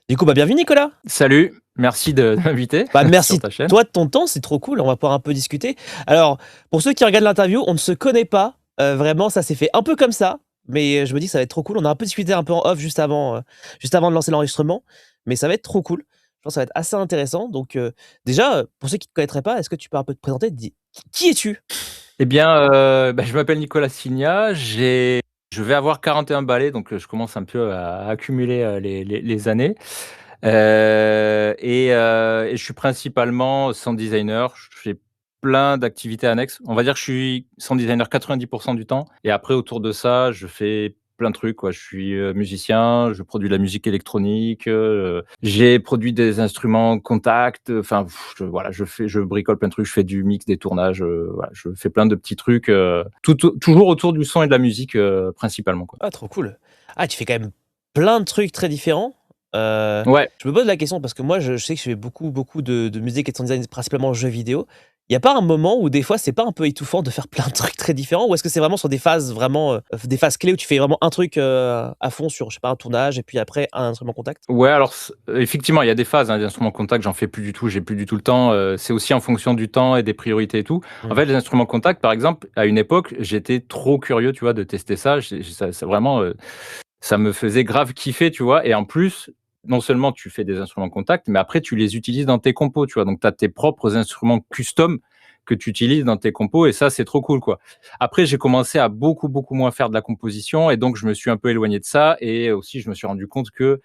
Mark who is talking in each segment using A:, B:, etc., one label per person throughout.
A: Du coup, bah, bienvenue Nicolas.
B: Salut, merci de m'inviter
A: Bah,
B: sur
A: merci
B: ta chaîne.
A: toi de ton temps, c'est trop cool, on va pouvoir un peu discuter. Alors, pour ceux qui regardent l'interview, on ne se connaît pas, vraiment ça s'est fait un peu comme ça, mais je me dis que ça va être trop cool. On a un peu discuté un peu en off juste avant de lancer l'enregistrement, mais ça va être trop cool. Je pense que ça va être assez intéressant donc déjà, pour ceux qui ne te connaîtraient pas, est-ce que tu peux un peu te présenter? Qui es-tu?
B: Eh bien, je m'appelle Nicolas Signa, je vais avoir 41 balais, donc je commence un peu à accumuler, les années. Et je suis principalement sound designer. Je fais plein d'activités annexes. On va dire que je suis sound designer 90 du temps et après autour de ça, je fais plein de trucs, quoi. Je suis, musicien, je produis de la musique électronique, j'ai produit des instruments Contact, enfin, voilà, je bricole plein de trucs, je fais du mix, des tournages, voilà, je fais plein de petits trucs, toujours autour du son et de la musique, principalement, quoi.
A: Ah trop cool. Ah tu fais quand même plein de trucs très différents.
B: Ouais.
A: Je me pose la question parce que moi je sais que je fais beaucoup de musique et de sound design principalement en jeux vidéo. Il y a pas un moment où des fois c'est pas un peu étouffant de faire plein de trucs très différents? Ou est-ce que c'est vraiment sur des phases vraiment, des phases clés où tu fais vraiment un truc, à fond sur, je sais pas, un tournage et puis après un instrument contact?
B: Ouais, alors effectivement, il y a des phases, hein, les instruments contact, j'en fais plus du tout, j'ai plus du tout le temps, c'est aussi en fonction du temps et des priorités et tout. En
A: Mmh.
B: fait, les instruments contact, par exemple, à une époque, j'étais trop curieux, tu vois, de tester ça. Ça vraiment, ça me faisait grave kiffer, tu vois? Et en plus, non seulement tu fais des instruments contact, mais après tu les utilises dans tes compos, tu vois? Donc tu as tes propres instruments custom que tu utilises dans tes compos et ça, c'est trop cool, quoi. Après, j'ai commencé à beaucoup moins faire de la composition et donc je me suis un peu éloigné de ça et aussi je me suis rendu compte que,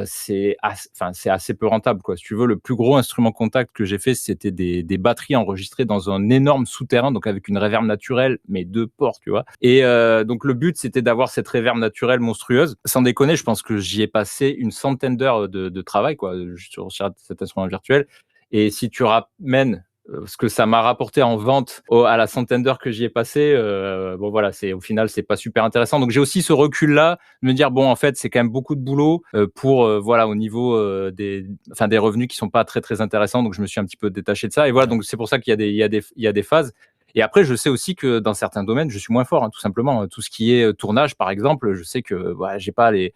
B: c'est assez peu rentable, quoi. Si tu veux, le plus gros instrument contact que j'ai fait, c'était des batteries enregistrées dans un énorme souterrain, donc avec une reverb naturelle, mais 2 ports, tu vois? Et donc le but, c'était d'avoir cette reverb naturelle monstrueuse. Sans déconner, je pense que j'y ai passé une centaine d'heures de travail, quoi, sur cet instrument virtuel. Et si tu ramènes, ce que ça m'a rapporté en vente à la centaine d'heures que j'y ai passé, bon voilà, au final, c'est pas super intéressant. Donc j'ai aussi ce recul-là, de me dire: «Bon, en fait, c'est quand même beaucoup de boulot, pour, voilà, au niveau, des revenus qui sont pas très intéressants». Donc je me suis un petit peu détaché de ça et voilà,
A: OK.
B: donc c'est pour ça qu'il y a des phases. Et après, je sais aussi que dans certains domaines, je suis moins fort, hein, tout simplement. Tout ce qui est tournage, par exemple, je sais que voilà, j'ai pas les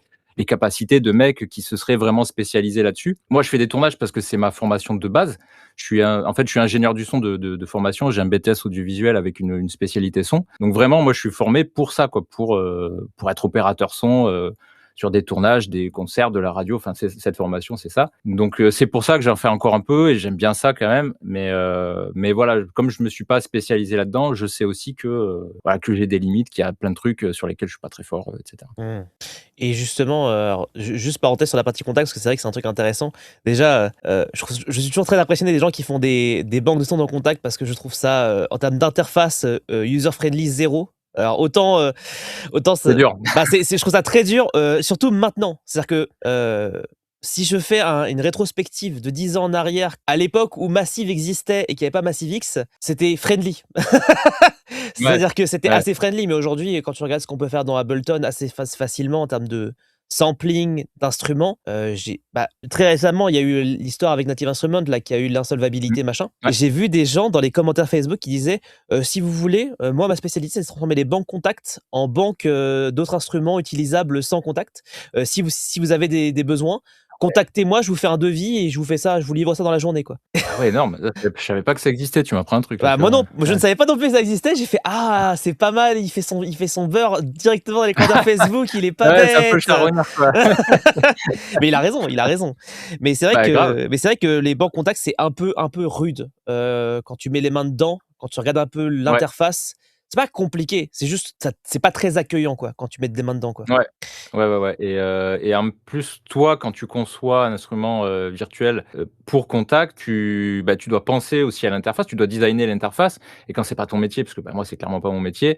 B: capacités de mecs qui se seraient vraiment spécialisés là-dessus. Moi, je fais des tournages parce que c'est ma formation de base. En fait, je suis ingénieur du son de formation. J'ai un BTS audiovisuel avec une spécialité son. Donc vraiment, moi, je suis formé pour ça, quoi, pour être opérateur son. Sur des tournages, des concerts, de la radio, enfin cette formation, c'est ça. Donc c'est pour ça que j'en fais encore un peu et j'aime bien ça quand même. Mais voilà, comme je me suis pas spécialisé là-dedans, je sais aussi que voilà, que j'ai des limites, qu'il y a plein de trucs sur lesquels je suis pas très fort, etc.
A: Mmh. Et justement, alors juste parenthèse sur la partie contact, parce que c'est vrai que c'est un truc intéressant. Déjà, je suis toujours très impressionné des gens qui font des banques de sons dans Contact parce que je trouve ça, en termes d'interface, user friendly 0. Alors autant
B: C'est
A: ce
B: dur.
A: bah, je trouve ça très dur, surtout maintenant. C'est-à-dire que, si je fais une rétrospective de 10 ans en arrière, à l'époque où Massive existait et qu'il y avait pas Massive X, c'était friendly.
B: Ouais,
A: C'est-à-dire que c'était
B: ouais.
A: assez friendly, mais aujourd'hui, quand tu regardes ce qu'on peut faire dans Ableton assez facilement en termes de sampling d'instruments, très récemment, il y a eu l'histoire avec Native Instruments là, qui a eu
B: Mmh.
A: l'insolvabilité machin.
B: Ouais.
A: J'ai vu des gens dans les commentaires Facebook qui disaient, «Si vous voulez, moi ma spécialité, c'est de transformer les banques Contact en banques, d'autres instruments utilisables sans Contact. Si vous avez des besoins, contactez-moi, je vous fais un devis et je vous livre ça dans la journée, quoi».
B: Ah ouais, énorme. Je savais pas que ça existait. Tu m'apprends un truc là,
A: Bah,
B: tu
A: moi
B: vois?
A: non, moi je
B: Ouais.
A: ne savais pas non plus que ça existait. J'ai fait: «Ah, c'est pas mal, il fait son beurre directement dans les commentaires Facebook, il est pas
B: Ouais, c'est un peu le
A: bête!»
B: charognard, quoi.
A: Mais il a raison, il a raison.
B: Bah, grave.
A: Mais c'est vrai que les bancs contacts, c'est un peu rude, quand tu mets les mains dedans, quand tu regardes un peu
B: Ouais.
A: l'interface. C'est pas compliqué, c'est juste ça c'est pas très accueillant, quoi, quand tu mets des mains dedans, quoi.
B: Ouais. Ouais et en plus, toi, quand tu conçois un instrument, virtuel, pour Contact, tu dois penser aussi à l'interface, tu dois designer l'interface et quand c'est pas ton métier, parce que, bah, moi, c'est clairement pas mon métier,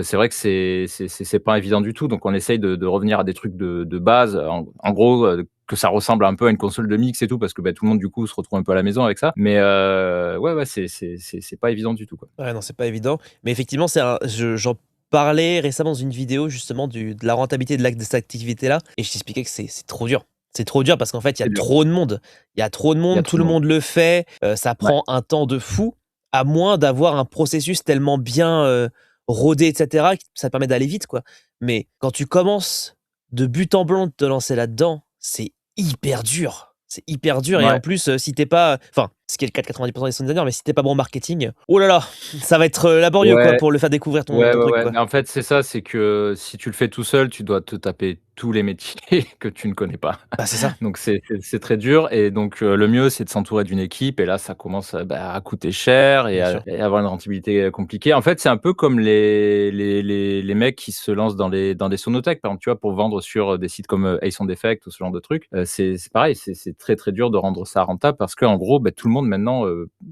B: c'est vrai que c'est pas évident du tout. Donc on essaye de revenir à des trucs de base, en gros, que ça ressemble un peu à une console de mix et tout parce que, bah, tout le monde, du coup, se retrouve un peu à la maison avec ça. Mais ouais, c'est pas évident du tout, quoi.
A: Ouais, non, c'est pas évident. Mais effectivement, j'en parlais récemment dans une vidéo justement de la rentabilité de cette activité-là. Et je t'expliquais que c'est trop dur. C'est trop dur parce qu'en fait, il y a
B: C'est dur.
A: trop de monde. Il y a trop de
B: Il y a
A: monde,
B: trop
A: tout
B: de
A: le
B: monde.
A: monde le fait. Ça
B: Ouais.
A: prend un temps de fou, à moins d'avoir un processus tellement bien rodé, etc., que ça te permet d'aller vite, quoi. Mais quand tu commences de but en blanc de te lancer là-dedans, c'est hyper dur. C'est hyper dur et en
B: Ouais.
A: plus, si tu pas enfin, ce qui est le cas de 90 des sound designers, mais si tu pas bon en marketing, oh là là, ça va être, laborieux quoi
B: Ouais.
A: pour le faire découvrir ton
B: Ouais,
A: ton
B: ouais,
A: truc
B: ouais,
A: quoi.
B: mais en fait, c'est ça, c'est que si tu le fais tout seul, tu dois te taper tous les métiers que tu ne connais pas.
A: Bah, c'est ça,
B: Donc c'est très dur et donc le mieux, c'est de s'entourer d'une équipe et là, ça commence, bah, à coûter cher
A: bien sûr.
B: et avoir une rentabilité, compliquée. En fait, c'est un peu comme les mecs qui se lancent dans des sonotech, par exemple, tu vois? Pour vendre sur, des sites comme, Ace Sound Effect ou ce genre de trucs. C'est pareil, c'est très, très dur de rendre ça rentable parce qu'en gros, bah, tout le monde maintenant,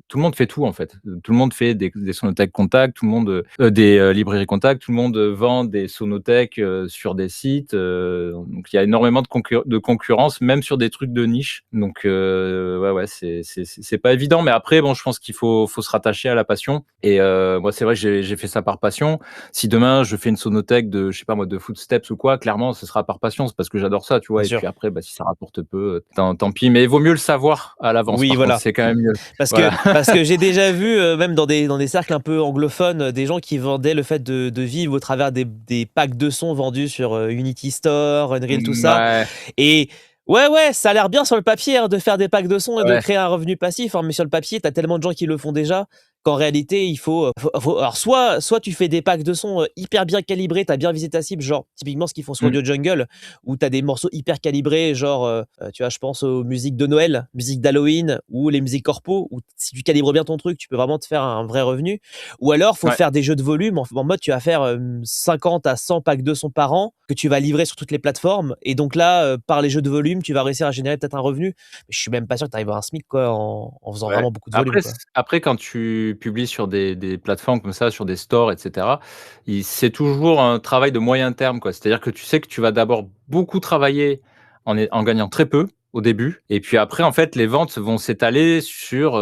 B: tout le monde fait tout, en fait. Tout le monde fait des sonothèques Contact, tout le monde, des, librairies Contact, tout le monde, vend des sonothèques, sur des sites, donc il y a énormément de concurrence, même sur des trucs de niche. Donc ouais, ouais, c'est pas évident, mais après bon, je pense qu'il faut se rattacher à la passion et moi, c'est vrai que j'ai fait ça par passion. Si demain je fais une sonothèque de, je sais pas moi, de footsteps ou quoi, clairement, ce sera par passion, c'est parce que j'adore ça, tu
A: Bien
B: vois? Et
A: sûr.
B: puis après, bah, si ça rapporte peu, tant pis, mais il vaut mieux le savoir à l'avance,
A: Oui,
B: par contre,
A: voilà.
B: c'est quand même mieux.
A: Parce que
B: Voilà.
A: parce que j'ai déjà vu, même dans des cercles un peu anglophones, des gens qui vendaient le fait de vivre au travers des packs de sons vendus sur, Unity Store, Unreal, tout ça
B: Ouais,
A: et ouais, ouais, ça a l'air bien sur le papier, hein, de faire des packs de sons et de
B: ouais,
A: créer un revenu passif, hein, mais sur le papier, tu as tellement de gens qui le font déjà qu'en réalité, il faut alors soit tu fais des packs de sons, hyper bien calibrés, tu as bien visé ta cible, genre typiquement ce qu'ils font sur
B: mmh,
A: Audio Jungle, où tu as des morceaux hyper calibrés, genre, tu vois, je pense aux musiques de Noël, musiques d'Halloween ou les musiques corpo, où si tu calibres bien ton truc, tu peux vraiment te faire un vrai revenu. Ou alors, faut
B: ouais.
A: faire des jeux de volume en mode tu vas faire 50 à 100 packs de sons par an que tu vas livrer sur toutes les plateformes. Et donc là, par les jeux de volume, tu vas réussir à générer peut-être un revenu. Mais je suis même pas sûr que tu arrives à un SMIC quoi, en faisant
B: Ouais.
A: vraiment beaucoup de volume. Quoi.
B: Après quand tu publies sur des plateformes comme ça, sur des stores et cetera, il c'est toujours un travail de moyen terme, quoi. C'est-à-dire que tu sais que tu vas d'abord beaucoup travailler en gagnant très peu au début et puis après, en fait, les ventes vont s'étaler sur,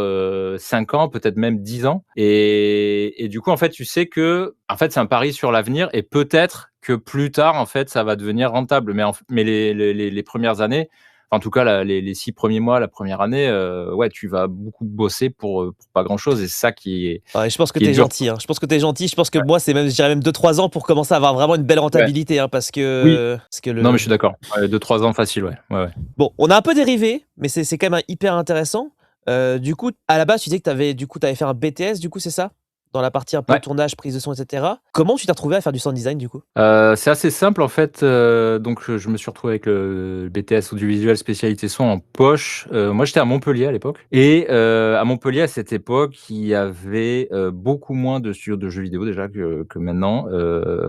B: 5 ans, peut-être même 10 ans et du coup, en fait, tu sais que, en fait, c'est un pari sur l'avenir et peut-être que plus tard, en fait, ça va devenir rentable. Mais les 1res années, en tout cas, les 6 premiers mois, la première année, ouais, tu vas beaucoup bosser pour pas grand-chose et c'est ça
A: Ouais, je pense que
B: qui est
A: tu es
B: dur,
A: gentil,
B: quoi.
A: hein. Je pense que tu es gentil. Je pense que moi, c'est même, je dirais même 2 3 ans pour commencer à avoir vraiment une belle
B: Ouais.
A: rentabilité, hein,
B: Oui.
A: parce que
B: Non, mais
A: le
B: je suis d'accord. Ouais, 2-3 ans facile, ouais. Ouais, ouais.
A: bon, on a un peu dérivé, mais c'est quand même hyper intéressant. Du coup, à la base, tu disais que tu avais fait un BTS, du coup, c'est ça? Dans la partie un peu
B: Ouais.
A: tournage, prise de son, et cetera. Comment tu t'es retrouvé à faire du sound design, du coup?
B: C'est assez simple en fait, donc je me suis retrouvé avec le BTS audiovisuel spécialité son en poche. Moi j'étais à Montpellier à l'époque et à Montpellier à cette époque, il y avait, beaucoup moins de studios de jeux vidéo déjà que maintenant.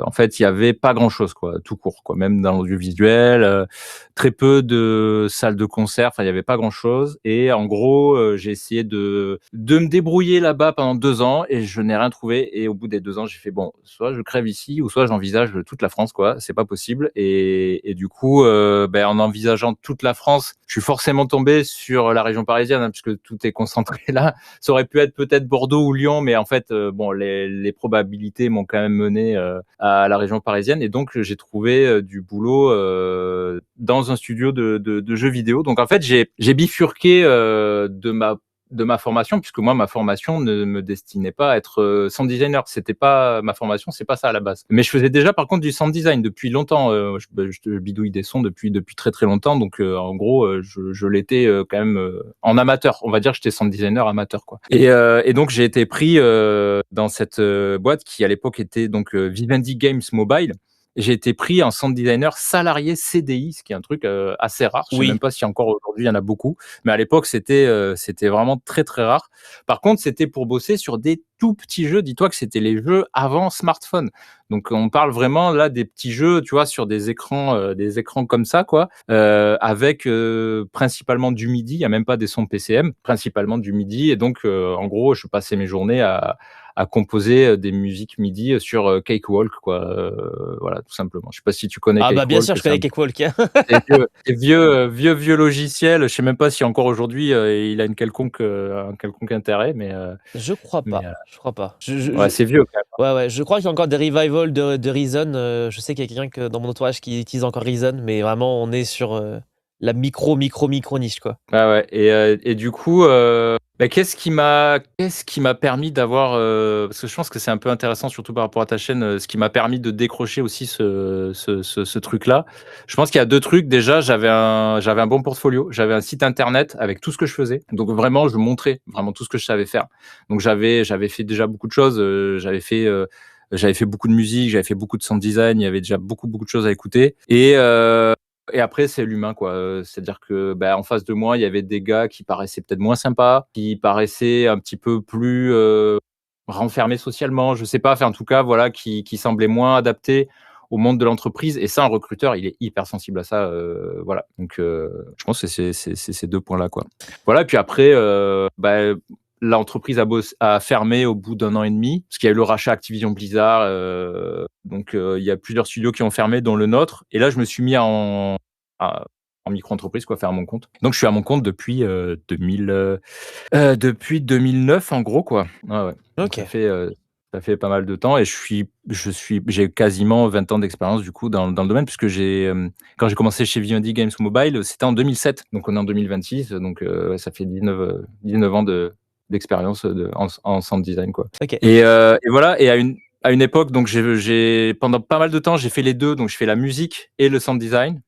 B: En fait, il y avait pas grand chose quoi, tout court quoi, même dans l'audiovisuel, très peu de salles de concert, enfin il y avait pas grand chose et en gros, j'ai essayé de me débrouiller là-bas pendant 2 ans et je n'ai rien trouvé et au bout des 2 ans, j'ai fait: «Bon, soit je crève ici ou soit j'envisage toute la France, quoi. C'est pas possible» et du coup, beh, en envisageant toute la France, je suis forcément tombé sur la région parisienne, hein, puisque tout est concentré là. Ça aurait pu être peut-être Bordeaux ou Lyon, mais en fait, bon, les probabilités m'ont quand même mené, à la région parisienne et donc j'ai trouvé, du boulot, dans un studio de jeux vidéo. Donc en fait, j'ai bifurqué, de ma formation, puisque moi, ma formation ne me destinait pas à être sound designer. C'était pas ma formation, c'est pas ça à la base. Mais je faisais déjà, par contre, du sound design depuis longtemps. Je bidouille des sons depuis très très longtemps. Donc, en gros, je l'étais quand même en amateur. On va dire, que j'étais sound designer amateur, quoi. Et donc, j'ai été pris dans cette boîte qui à l'époque était donc Vivendi Games Mobile. J'ai été pris en sound designer salarié CDI, ce qui est un truc assez rare. Je sais même
A: Oui.
B: pas si encore aujourd'hui il y en a beaucoup. Mais à l'époque, c'était vraiment très, très rare. Par contre, c'était pour bosser sur des tout petits jeux. Dis-toi que c'était les jeux avant smartphone. Donc, on parle vraiment là des petits jeux, tu vois, sur des écrans comme ça, quoi, avec principalement du MIDI. Il y a même pas des sons PCM, principalement du MIDI. Et donc, en gros, je passais mes journées à composer des musiques MIDI sur Cakewalk, quoi. Voilà, tout simplement. Je sais pas si tu connais
A: Ah bah, bien
B: Cakewalk.
A: sûr, je connais Cakewalk.
B: C'est vieux, vieux logiciel. Je sais même pas si encore aujourd'hui il a un quelconque intérêt,
A: Je crois
B: mais
A: pas, je crois pas.
B: ouais, c'est vieux quand même.
A: Ouais, ouais, je crois qu'il y a encore des revivals de Reason, je sais qu'il y a quelqu'un que dans mon entourage qui utilise encore Reason, mais vraiment on est sur, la micro niche, quoi.
B: Ah ouais et du coup, qu'est-ce qui m'a permis d'avoir, parce que je pense que c'est un peu intéressant surtout par rapport à ta chaîne, ce qui m'a permis de décrocher aussi ce truc-là. Je pense qu'il y a 2 trucs. Déjà, j'avais un bon portfolio. J'avais un site internet avec tout ce que je faisais. Donc vraiment, je montrais vraiment tout ce que je savais faire. Donc j'avais fait déjà beaucoup de choses, j'avais fait beaucoup de musique, j'avais fait beaucoup de sound design, il y avait déjà beaucoup de choses à écouter et après, c'est l'humain, quoi. C'est-à-dire que, en face de moi, il y avait des gars qui paraissaient peut-être moins sympas, qui paraissaient un petit peu plus renfermés socialement, je sais pas. Enfin, en tout cas, voilà, qui semblaient moins adaptés au monde de l'entreprise. Et ça, un recruteur, il est hyper sensible à ça. Voilà. Donc, je pense que c'est ces 2 points-là, quoi. Voilà. Et puis après, l'entreprise a fermé au bout d'1 an et demi, parce qu'il y a eu le rachat Activision Blizzard. Donc, il y a plusieurs studios qui ont fermé, dont le nôtre. Et là, je me suis mis en micro-entreprise, quoi, faire mon compte. Donc, je suis à mon compte depuis 2009, en gros, quoi. Ouais, ouais. Donc,
A: Ok.
B: ça fait pas mal de temps et j'ai quasiment 20 ans d'expérience, du coup, dans le domaine, puisque quand j'ai commencé chez Vivendi Games Mobile, c'était en 2007. Donc, on est en 2026. Donc, ça fait 19 ans d'expérience en sound design, quoi.
A: Ok.
B: Et voilà. Et à une époque, donc pendant pas mal de temps, j'ai fait les deux. Donc, je fais la musique et le sound design.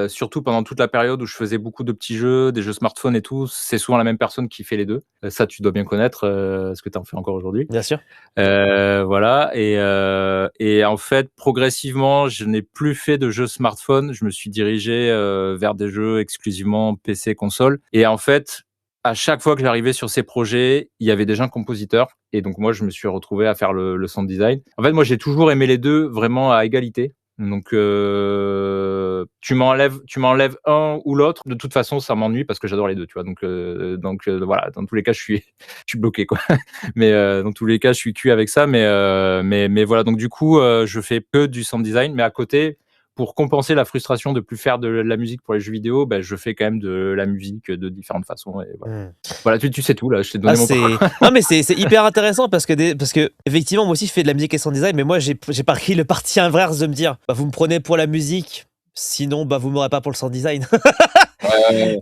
B: Surtout pendant toute la période où je faisais beaucoup de petits jeux, des jeux smartphones et tout. C'est souvent la même personne qui fait les deux. Ça, tu dois bien connaître, ce que tu en fais encore aujourd'hui.
A: Bien sûr.
B: Voilà. Et en fait, progressivement, je n'ai plus fait de jeux smartphone. Je me suis dirigé vers des jeux exclusivement PC, console. Et en fait, à chaque fois que j'arrivais sur ces projets, il y avait des gens compositeurs. Et donc, moi, je me suis retrouvé à faire le sound design. En fait, moi, j'ai toujours aimé les deux vraiment à égalité. Donc, tu m'enlèves un ou l'autre. De toute façon, ça m'ennuie parce que j'adore les deux, tu vois. Donc, voilà. Dans tous les cas, je suis bloqué, quoi. Mais dans tous les cas, je suis cuit avec ça. Mais voilà. Donc, du coup, je fais que du sound design. Mais à côté, pour compenser la frustration de plus faire de la musique pour les jeux vidéo, je fais quand même de la musique de différentes façons. Et voilà.
A: Hmm.
B: Voilà, tu sais tout là. Je t'ai
A: Ah,
B: donné mon parcours.
A: non, mais c'est hyper intéressant parce que effectivement, moi aussi, je fais de la musique et sound design, mais moi, j'ai pas pris le parti inverse de me dire, vous me prenez pour la musique, sinon, vous m'aurez pas pour le sound design.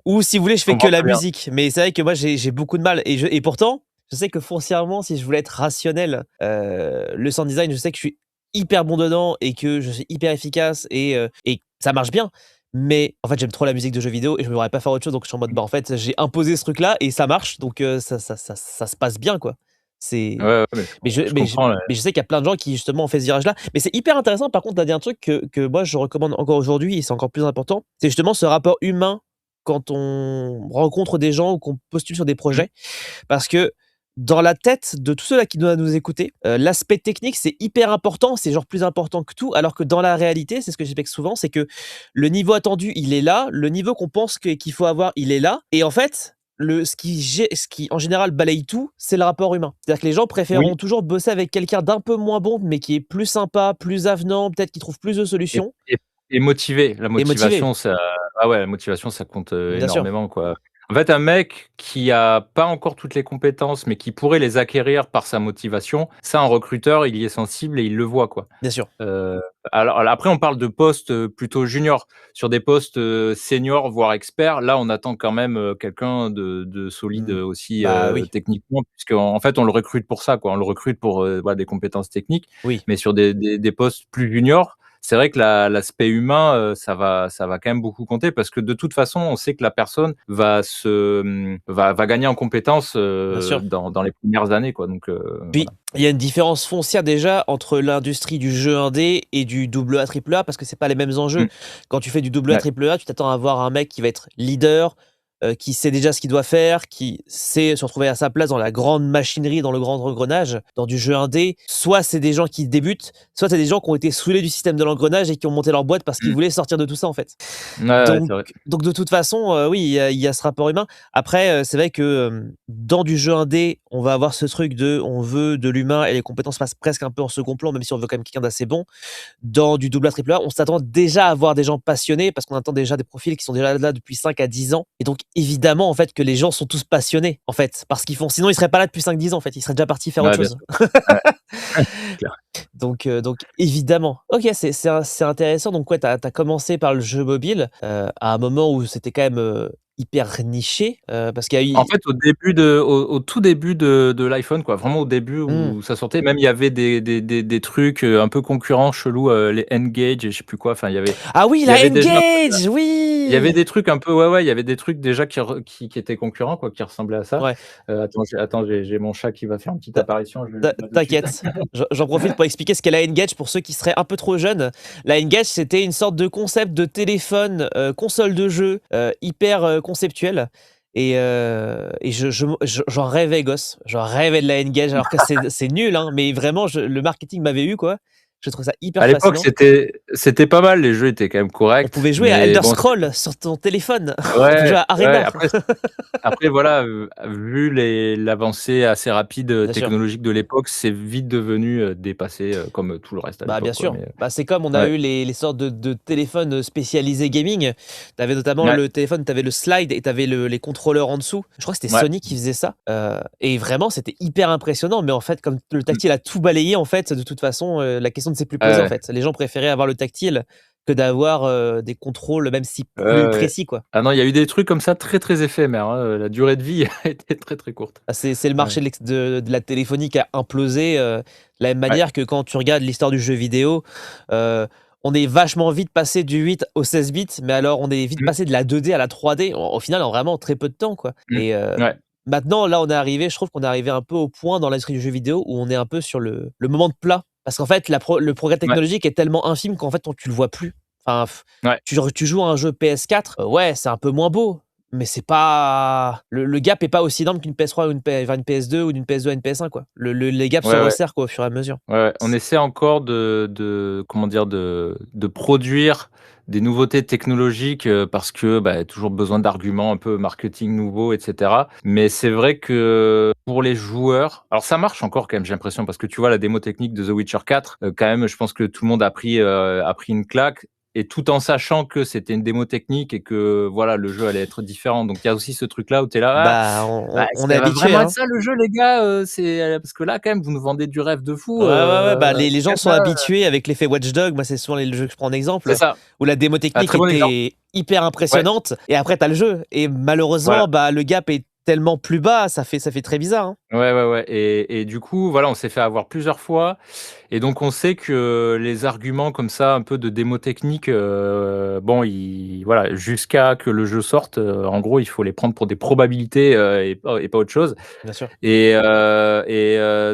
A: Ou si vous voulez, je
B: Je
A: fais que
B: comprends
A: la
B: très bien.
A: musique. Mais c'est vrai que moi, j'ai beaucoup de mal. Et pourtant, je sais que foncièrement, si je voulais être rationnel, le sound design, je sais que je suis hyper bon dedans et que je suis hyper efficace et ça marche bien. Mais en fait, j'aime trop la musique de jeux vidéo et je me verrais pas faire autre chose. Donc, je suis en mode, en fait, j'ai imposé ce truc-là et ça marche. Donc, ça se passe bien, quoi.
B: Ouais,
A: C'est.
B: ouais, mais je comprends.
A: Mais je sais qu'il y a plein de gens qui, justement, ont fait ce virage-là. Mais c'est hyper intéressant. Par contre, tu as dit un truc que moi, je recommande encore aujourd'hui et c'est encore plus important. C'est justement ce rapport humain quand on rencontre des gens ou qu'on postule sur des
B: Mmh.
A: projets. Parce que dans la tête de tous ceux-là qui doivent nous écouter, l'aspect technique, c'est hyper important, c'est genre plus important que tout, alors que dans la réalité, c'est ce que j'explique souvent, c'est que le niveau attendu, il est là, le niveau qu'on pense qu'il faut avoir, il est là. Et en fait, ce qui en général balaye tout, c'est le rapport humain. C'est-à-dire que les gens
B: Oui,
A: préféreront toujours bosser avec quelqu'un d'un peu moins bon, mais qui est plus sympa, plus avenant, peut-être qui trouve plus de
B: et
A: solutions
B: et et motivé. La
A: et motivé.
B: motivation, ça ah ouais, la motivation, ça compte,
A: Bien sûr,
B: énormément, quoi. En fait, un mec qui a pas encore toutes les compétences, mais qui pourrait les acquérir par sa motivation, ça, un recruteur, il y est sensible et il le voit, quoi.
A: bien sûr.
B: Heu, alors après, on parle de postes, plutôt juniors. Sur des postes, seniors, voire experts, là, on attend quand même, quelqu'un de solide,
A: Mmh.
B: aussi,
A: Bah oui,
B: techniquement, puisqu'en fait, on le recrute pour ça, quoi. On le recrute pour, voilà, des compétences techniques.
A: oui.
B: Mais sur des postes plus juniors, c'est vrai que l'aspect humain, ça va quand même beaucoup compter parce que de toute façon, on sait que la personne va gagner en compétences,
A: Bien sûr.
B: dans les premières années, quoi. Donc,
A: Puis,
B: voilà.
A: il y a une différence foncière déjà entre l'industrie du jeu indé et du double A triple A parce que c'est pas les mêmes enjeux.
B: Mmh.
A: Quand tu fais du double A
B: Ouais.
A: triple A, tu t'attends à avoir un mec qui va être leader, qui sait déjà ce qu'il doit faire, qui sait se retrouver à sa place dans la grande machinerie, dans le grand engrenage. Dans du jeu indé, soit c'est des gens qui débutent, soit c'est des gens qui ont été saoulés du système de l'engrenage et qui ont monté leur boîte parce qu'ils
B: Mmh.
A: voulaient sortir de tout ça en fait.
B: Ouais, ouais,
A: Donc
B: c'est vrai.
A: donc de toute façon, oui, il y a ce rapport humain. Après, c'est vrai que, dans du jeu indé, on va avoir ce truc de on veut de l'humain et les compétences passent presque un peu en second plan, même si on veut quand même quelqu'un d'assez bon. Dans du double A, triple A, on s'attend déjà à avoir des gens passionnés parce qu'on attend déjà des profils qui sont déjà là depuis 5 à 10 ans et donc évidemment, en fait, que les gens sont tous passionnés, en fait, parce qu'ils font sinon ils seraient pas là depuis 5 10 ans, en fait, ils seraient déjà partis faire autre
B: Ouais, bien
A: chose.
B: sûr. Ouais, clair.
A: Donc évidemment. OK, c'est intéressant. Donc ouais, tu as commencé par le jeu mobile, à un moment où c'était quand même, hyper niché, parce qu'il y a
B: En
A: eu
B: fait, au tout début de l'iPhone, quoi, vraiment au début
A: mmh.
B: où ça sortait, même il y avait des trucs, un peu concurrents chelous, les N-Gage et je sais plus quoi, enfin
A: Ah oui,
B: il y
A: la
B: avait déjà
A: N-Gage!
B: il y avait
A: Oui!
B: des trucs un peu ouais, il y avait des trucs déjà qui étaient concurrents quoi, qui ressemblaient à ça.
A: Ouais.
B: Attends, j'ai mon chat qui va faire une petite
A: T'in
B: apparition, je vais le
A: t'in
B: mettre tout de suite.
A: t'inquiète, j'en profite pour expliquer ce qu'est la N-Gage pour ceux qui seraient un peu trop jeunes. La N-Gage, c'était une sorte de concept de téléphone, console de jeu, hyper, conceptuel et j'en rêvais gosse. J'en rêvais de la N-Gage alors que c'est nul, hein, mais vraiment le marketing m'avait eu quoi. Je trouve ça hyper
B: À l'époque,
A: fascinant.
B: c'était pas mal, les jeux étaient quand même
A: On
B: corrects,
A: pouvait jouer à
B: mais
A: Elder
B: bon,
A: Scrolls sur ton téléphone. On pouvait
B: ouais,
A: jouer à
B: ouais,
A: Arena.
B: après voilà, vu l'avancée assez rapide,
A: Bien sûr.
B: technologique de l'époque, c'est vite devenu, dépassé, comme tout le reste à
A: Bah, bien
B: l'époque, quoi,
A: sûr.
B: mais
A: Bah, c'est comme on a
B: ouais.
A: eu les sortes de téléphones spécialisés gaming. Tu avais notamment
B: Ouais,
A: le téléphone, tu avais le slide et tu avais les contrôleurs en dessous. Je crois que c'était
B: ouais.
A: Sony qui faisait ça. Et vraiment, c'était hyper impressionnant. Mais en fait, comme le
B: Mmh.
A: tactile a tout balayé, en fait, de toute façon, la question ne s'est plus
B: Ouais,
A: posée, en
B: ouais.
A: fait. Les gens préféraient avoir le tactile que d'avoir des contrôles, même si
B: Ouais,
A: plus
B: ouais.
A: précis, quoi.
B: Ah non, il y a eu des trucs comme ça très, très éphémères, hein, la durée de vie a été très, très courte.
A: Ah, c'est le
B: Ouais,
A: marché de la téléphonie qui a implosé, de la même
B: ouais.
A: manière que quand tu regardes l'histoire du jeu vidéo, heu, on est vachement vite passé du 8 au 16 bits, mais alors on est vite
B: Mmh,
A: passé de la 2D à la 3D au final en vraiment très peu de temps, quoi
B: mmh.
A: et
B: Ouais,
A: maintenant là, on est arrivé je trouve qu'on est arrivé un peu au point dans l'industrie du jeu vidéo où on est un peu sur le moment de plat. Parce qu'en fait, le progrès
B: ouais,
A: technologique est tellement infime qu'en fait, tu le vois plus. Enfin,
B: ouais.
A: tu joues à un jeu PS4, ouais, c'est un peu moins beau, mais c'est pas le gap est pas aussi énorme qu'une PS3 ou une PS2 ou d'une PS2 à une PS1 quoi. Les gaps se
B: Ouais, ouais.
A: resserrent quoi au fur et à mesure.
B: Ouais, ouais, on essaie encore de comment dire? De produire des nouveautés technologiques, parce que, bah, toujours besoin d'arguments un peu marketing nouveaux et cetera. Mais c'est vrai que pour les joueurs alors ça marche encore quand même, j'ai l'impression, parce que tu vois la démo technique de The Witcher 4, quand même, je pense que tout le monde a pris une claque et tout en sachant que c'était une démo technique et que voilà, le jeu allait être différent. Donc il y a aussi ce truc-là où tu es là: «Ah,
A: Bah,
B: bah,
A: on est
B: ça va
A: habitué,
B: vraiment être
A: hein.
B: ça le jeu les gars, parce que là quand même vous nous vendez du rêve de
A: Ouais,
B: fou,
A: ouais, ouais, bah, les
B: c'est
A: gens
B: quand
A: sont
B: même
A: habitués avec l'effet Watch Dogs. Moi, c'est souvent les jeux que je prends en
B: c'est
A: exemple,
B: ça.
A: où la démo
B: Ah,
A: technique
B: très bon exemple.
A: était hyper
B: Ouais,
A: impressionnante et après tu as le jeu et
B: voilà.
A: malheureusement, bah, le gap est tellement plus bas, ça fait très bizarre, hein.
B: Ouais, ouais, ouais et du coup, voilà, on s'est fait avoir plusieurs fois et donc on sait que les arguments comme ça, un peu de démo technique, bon, ils voilà, jusqu'à que le jeu sorte, en gros, il faut les prendre pour des probabilités, et pas autre chose.
A: Bien sûr.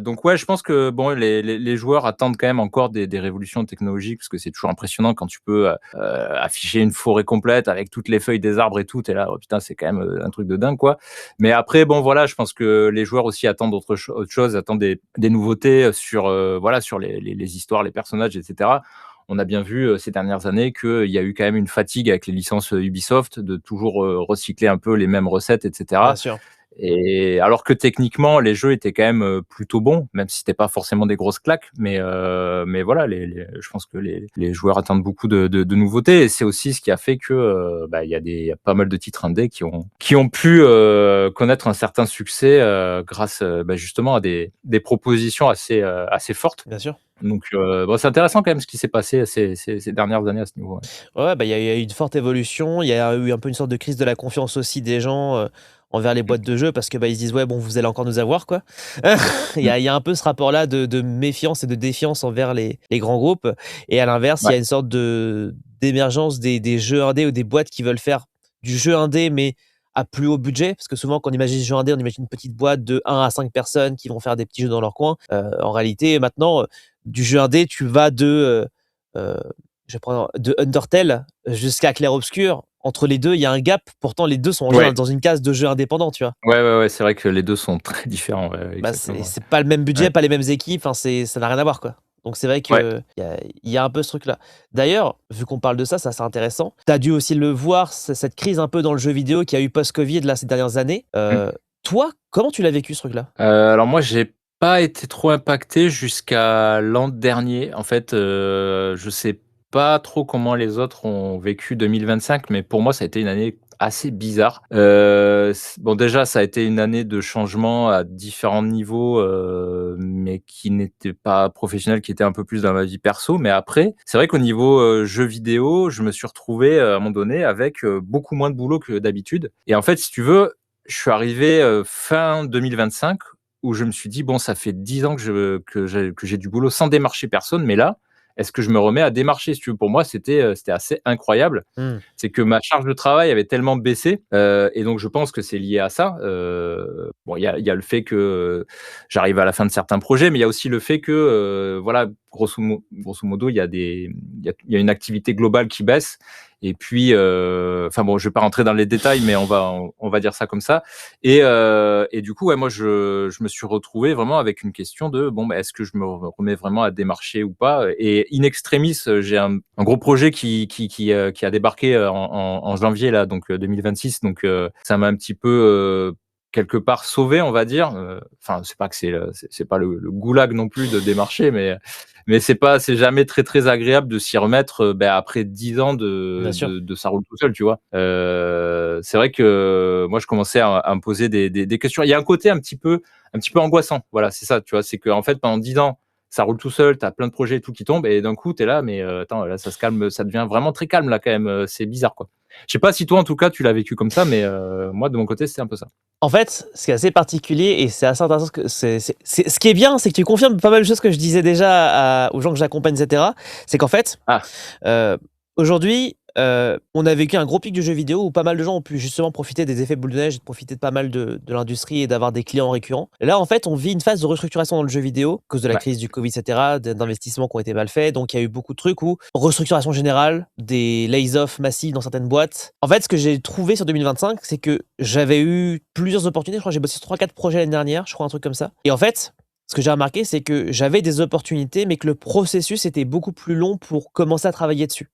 B: Donc ouais, je pense que bon, les joueurs attendent quand même encore des révolutions technologiques parce que c'est toujours impressionnant quand tu peux, afficher une forêt complète avec toutes les feuilles des arbres et tout. Tu es là: «Oh putain, c'est quand même, un truc de dingue, quoi». Mais après, bon, voilà, je pense que les joueurs aussi attendent autre chose, attendent des nouveautés, sur, voilà, sur les histoires, les personnages et cetera. On a bien vu, ces dernières années qu'il y a eu quand même une fatigue avec les licences, Ubisoft de toujours, recycler un peu les mêmes recettes et
A: Bien
B: cetera.
A: sûr.
B: Et alors que techniquement, les jeux étaient quand même, plutôt bons, même si c'était pas forcément des grosses claques, mais voilà, je pense que les joueurs attendent beaucoup de nouveautés et c'est aussi ce qui a fait que, bah, il y a pas mal de titres indés qui ont pu, connaître un certain succès, grâce, bah, justement à des propositions assez fortes.
A: Bien sûr.
B: Donc, bon, c'est intéressant quand même ce qui s'est passé ces dernières années à ce niveau, ouais.
A: Ouais, bah, il y a eu une forte évolution. Il y a eu un peu une sorte de crise de la confiance aussi des gens, envers les
B: Mmh.
A: boîtes de jeux parce que, bah, ils se disent: «Ouais, bon, vous allez encore nous avoir, quoi».
B: Mmh.
A: Il y a un peu ce rapport-là de méfiance et de défiance envers les grands groupes et à l'inverse, il y
B: Ouais.
A: a une sorte d'émergence des jeux indés ou des boîtes qui veulent faire du jeu indé, mais à plus haut budget. Parce que souvent, quand on imagine jeu indé, on imagine une petite boîte de 1 à 5 personnes qui vont faire des petits jeux dans leur coin. En réalité, maintenant, du jeu indé, tu vas heu je vais prendre de Undertale jusqu'à Clair Obscur. Entre les 2, il y a un gap. Pourtant, les 2 sont rangés
B: Ouais.
A: dans une case de jeux indépendants, tu vois?
B: Ouais, ouais, ouais, c'est vrai que les 2 sont très différents, ouais, ouais,
A: Bah,
B: exactement,
A: c'est pas le même
B: ouais.
A: budget, pas les mêmes équipes, enfin, ça n'a rien à voir, quoi. Donc c'est vrai
B: Ouais.
A: qu'il y a un peu ce truc-là. D'ailleurs, vu qu'on parle de ça, c'est intéressant. Tu as dû aussi le voir, cette crise un peu dans le jeu vidéo qu'il y a eu post-Covid, là, ces dernières années.
B: Mmh.
A: Toi, comment tu l'as vécu, ce truc-là?
B: Alors moi, j'ai pas été trop impacté jusqu'à l'an dernier. En fait, je sais pas trop comment les autres ont vécu 2025, mais pour moi, ça a été une année assez bizarre. Bon, déjà, ça a été une année de changement à différents niveaux, mais qui n'était pas professionnel, qui était un peu plus dans ma vie perso. Mais après, c'est vrai qu'au niveau jeux vidéo, je me suis retrouvé à un moment donné avec beaucoup moins de boulot que d'habitude. Et en fait, si tu veux, je suis arrivé fin 2025 où je me suis dit, bon, ça fait 10 ans que j'ai du boulot sans démarcher personne, mais là, est-ce que je me remets à démarcher, si tu veux? Pour moi, c'était assez incroyable.
A: Mmh.
B: C'est que ma charge de travail avait tellement baissé, et donc je pense que c'est lié à ça. Bon, il y a le fait que j'arrive à la fin de certains projets, mais il y a aussi le fait que, voilà, grosso modo, il y a une activité globale qui baisse et puis, enfin bon, je vais pas rentrer dans les détails, mais on va dire ça comme ça et du coup, ouais, moi, je me suis retrouvé vraiment avec une question de: «Bon, bah, est-ce que je me remets vraiment à démarcher ou pas?» Et in extremis, j'ai un gros projet qui a débarqué en janvier là, donc 2026. Donc ça m'a un petit peu quelque part sauvé, on va dire. Enfin, c'est pas que c'est pas le goulag non plus de démarcher, mais c'est jamais très très agréable de s'y remettre ben, après 10 ans
A: Bien sûr.
B: de ça roule tout seul, tu vois. C'est vrai que moi je commençais à me poser des questions. Il y a un côté un petit peu angoissant. Voilà, c'est ça, tu vois. C'est qu'en fait pendant 10 ans ça roule tout seul, tu as plein de projets et tout qui tombent et d'un coup tu es là, mais attends, là ça se calme, ça devient vraiment très calme là quand même, c'est bizarre quoi. Je sais pas si toi en tout cas tu l'as vécu comme ça, mais moi de mon côté c'était un peu ça.
A: En fait, ce qui est assez particulier et c'est assez intéressant, que ce qui est bien, c'est que tu confirmes pas mal de choses que je disais déjà aux gens que j'accompagne, et cetera. C'est qu'en fait,
B: Ah,
A: Heu, aujourd'hui, on a vécu un gros pic du jeu vidéo où pas mal de gens ont pu justement profiter des effets boule de neige, profiter de pas mal de l'industrie et d'avoir des clients récurrents. Là, en fait, on vit une phase de restructuration dans le jeu vidéo, à cause de la
B: ouais,
A: crise du Covid, et cetera, d'investissements qui ont été mal faits. Donc il y a eu beaucoup de trucs où restructuration générale, des lays-off massifs dans certaines boîtes. En fait, ce que j'ai trouvé sur 2025, c'est que j'avais eu plusieurs opportunités. Je crois que j'ai bossé sur 3-4 projets l'année dernière, je crois, un truc comme ça. Et en fait, ce que j'ai remarqué, c'est que j'avais des opportunités, mais que le processus était beaucoup plus long pour commencer à travailler dessus.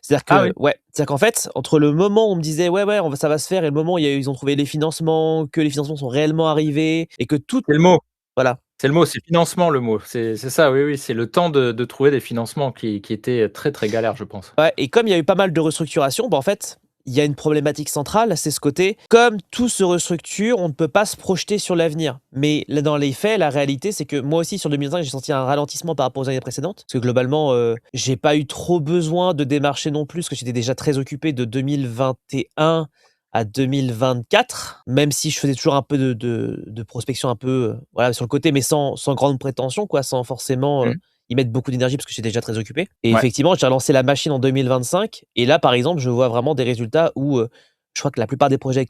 A: C'est-à-dire
B: ah
A: que
B: oui,
A: ouais, c'est-à-dire qu'en fait, entre le moment où on me disait: «Ouais, ouais, ça va se faire» et le moment où ils ont trouvé les financements, que les financements sont réellement arrivés et que tout
B: c'est le mot.
A: voilà.
B: C'est le mot, c'est financement le mot. C'est ça, oui, oui, c'est le temps de trouver des financements qui était très, très galère, je pense.
A: Ouais et comme il y a eu pas mal de restructurations, bah, en fait, il y a une problématique centrale, c'est ce côté, comme tout se restructure, on ne peut pas se projeter sur l'avenir. Mais là, dans les faits, la réalité, c'est que moi aussi sur 2005, j'ai senti un ralentissement par rapport aux années précédentes. Parce que globalement, j'ai pas eu trop besoin de démarcher non plus, parce que j'étais déjà très occupé de 2021 à 2024, même si je faisais toujours un peu de prospection un peu, voilà, sur le côté, mais sans grande prétention, quoi, sans forcément,
B: Mmh.
A: y mettre beaucoup d'énergie parce que j'étais déjà très occupé. Et
B: Ouais.
A: effectivement, j'ai relancé la machine en 2025 et là, par exemple, je vois vraiment des résultats où, je crois que la plupart des projets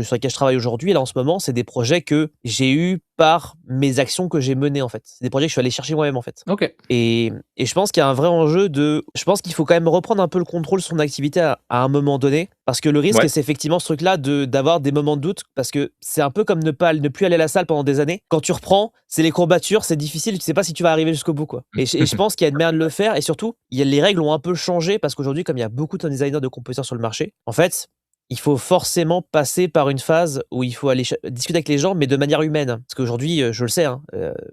A: sur lesquels je travaille aujourd'hui, là, en ce moment, c'est des projets que j'ai eus par mes actions que j'ai menées, en fait. C'est des projets que je suis allé chercher moi-même, en fait.
B: OK.
A: Et je pense qu'il y a un vrai enjeu je pense qu'il faut quand même reprendre un peu le contrôle sur son activité à un moment donné, parce que le risque,
B: Ouais.
A: c'est effectivement ce truc-là d'avoir des moments de doute, parce que c'est un peu comme ne plus aller à la salle pendant des années. Quand tu reprends, c'est les courbatures, c'est difficile, tu sais pas si tu vas arriver jusqu'au bout, quoi. Et je pense qu'il y a une manière de le faire et surtout, les règles ont un peu changé parce qu'aujourd'hui, comme il y a beaucoup de designers, de compositeurs sur le marché, en fait, il faut forcément passer par une phase où il faut aller discuter avec les gens, mais de manière humaine. Parce qu'aujourd'hui, je le sais, hein,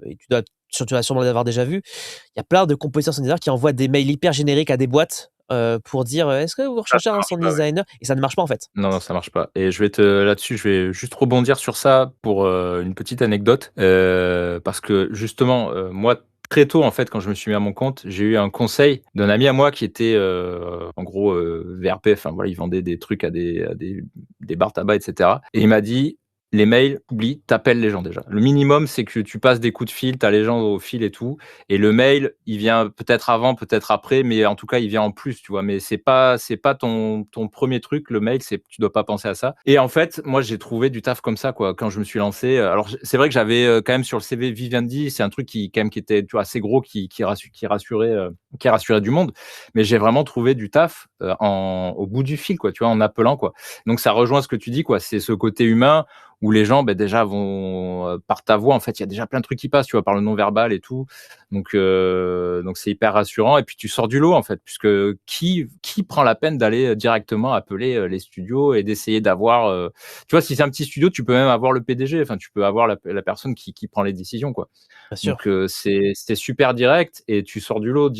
A: et tu dois sûrement l'avoir déjà vu, il y a plein de compositeurs sound designers qui envoient des mails hyper génériques à des boîtes, pour dire, «Est-ce que vous
B: Ça,
A: recherchez
B: ça
A: un
B: marche
A: sound
B: pas, ouais.
A: designer?» Et ça ne marche pas, en fait.
B: Non, non, ça marche pas et là-dessus, je vais juste rebondir sur ça pour, une petite anecdote, parce que justement, moi, très tôt, en fait, quand je me suis mis à mon compte, j'ai eu un conseil d'un ami à moi qui était, en gros, VRP, enfin, voilà, il vendait des trucs à des bars tabac et cetera et il m'a dit: «Les mails, oublie, tu les gens déjà. Le minimum, c'est que tu passes des coups de fil, tu as les gens au fil et tout et le mail, il vient peut-être avant, peut-être après, mais en tout cas, il vient en plus, tu vois? Mais c'est pas ton premier truc, le mail, tu dois pas penser à ça et en fait, moi, j'ai trouvé du taf comme ça, quoi, quand je me suis lancé, alors c'est vrai que j'avais, quand même sur le CV Vivendi, c'est un truc qui quand même qui était, tu vois, assez gros, qui rassurait du monde, mais j'ai vraiment trouvé du taf, au bout du fil, quoi, tu vois? En appelant, quoi. Donc ça rejoint ce que tu dis, quoi, c'est ce côté humain où les gens, beh, déjà vont, par ta voix, en fait, il y a déjà plein de trucs qui passent, tu vois? Par le non verbal et tout. Donc c'est hyper rassurant et puis tu sors du lot, en fait, puisque qui prend la peine d'aller, directement appeler, les studios et d'essayer d'avoir, tu vois? Si c'est un petit studio, tu peux même avoir le PDG, enfin, tu peux avoir la personne qui prend les décisions, quoi.
A: Bien sûr.
B: Donc c'est super direct et tu sors du lot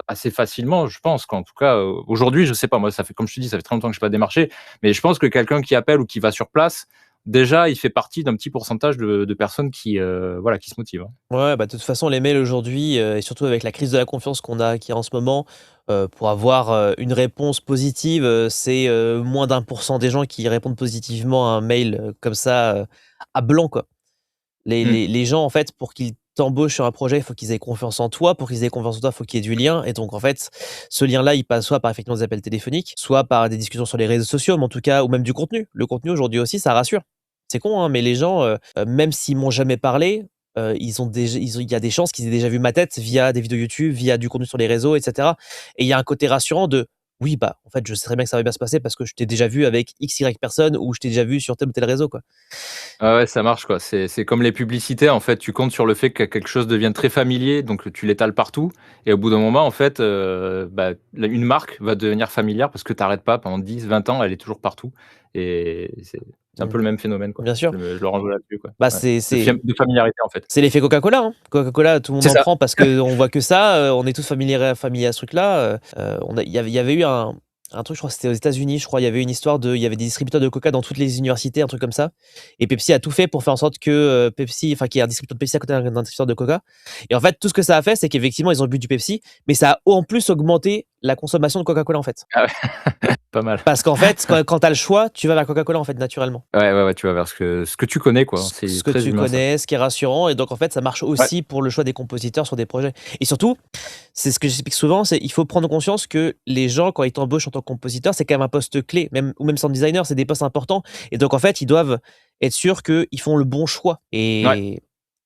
B: assez facilement, je pense qu'en tout cas, aujourd'hui, je sais pas, moi, ça fait, comme je te dis, ça fait très longtemps que je n'ai pas démarché, mais je pense que quelqu'un qui appelle ou qui va sur place, déjà, il fait partie d'un petit pourcentage de personnes qui se motivent, hein.
A: Ouais, bah, de toute façon, les mails aujourd'hui, et surtout avec la crise de la confiance qu'il y a en ce moment, pour avoir, une réponse positive, c'est, moins d'1 % des gens qui répondent positivement à un mail, comme ça, à blanc, quoi. Les
B: Mmh.
A: les les gens, en fait, pour qu'ils t'embauchent sur un projet, il faut qu'ils aient confiance en toi. Pour qu'ils aient confiance en toi, il faut qu'il y ait du lien et donc en fait, ce lien-là, il passe soit par effectivement des appels téléphoniques, soit par des discussions sur les réseaux sociaux, mais en tout cas ou même du contenu. Le contenu aujourd'hui aussi, ça rassure. C'est con, hein, mais les gens, même s'ils m'ont jamais parlé, il y a des chances qu'ils aient déjà vu ma tête via des vidéos YouTube, via du contenu sur les réseaux et cetera et il y a un côté rassurant de: «Oui, bah, en fait, je sais très bien que ça va bien se passer parce que je t'ai déjà vu avec X, Y personne ou je t'ai déjà vu sur tel ou tel réseau, quoi».
B: Ah ouais, ça marche, quoi. C'est comme les publicités, en fait, tu comptes sur le fait que quelque chose devienne très familier, donc tu l'étales partout et au bout d'un moment, en fait, une marque va devenir familière parce que tu arrêtes pas pendant 10, 20 ans, elle est toujours partout et c'est un
A: Mmh.
B: peu le même phénomène, quoi.
A: Bien sûr.
B: Je le renvoie là-dessus, quoi.
A: Bah,
B: Ouais.
A: c'est c'est
B: De familiarité, en fait.
A: c'est l'effet Coca-Cola, hein. Coca-Cola, tout le monde
B: C'est
A: en
B: ça.
A: prend parce qu'on voit que ça, on est tous familiers à ce truc-là, on a il y avait eu un truc, je crois que c'était aux États-Unis, je crois, il y avait une histoire il y avait des distributeurs de Coca dans toutes les universités, un truc comme ça et Pepsi a tout fait pour faire en sorte que, qu'il y ait un distributeur de Pepsi à côté d'un distributeur de Coca et en fait, tout ce que ça a fait, c'est qu'effectivement, ils ont bu du Pepsi, mais ça a en plus augmenté la consommation de Coca-Cola, en fait.
B: Ah ouais, pas mal.
A: Parce qu'en fait, quand tu as le choix, tu vas vers Coca-Cola, en fait, naturellement.
B: Ouais, ouais, ouais, tu vas vers ce que tu connais, quoi.
A: Ce
B: C'est
A: que
B: très
A: tu
B: humain, ça.
A: connais, ce qui est rassurant et donc en fait, ça marche
B: Ouais.
A: aussi pour le choix des compositeurs sur des projets et surtout, c'est ce que j'explique souvent, c'est il faut prendre conscience que les gens, quand ils t'embauchent en tant que compositeur, c'est quand même un poste clé, même ou même sound designer, c'est des postes importants et donc en fait, ils doivent être sûrs qu'ils font le bon choix
B: Ouais.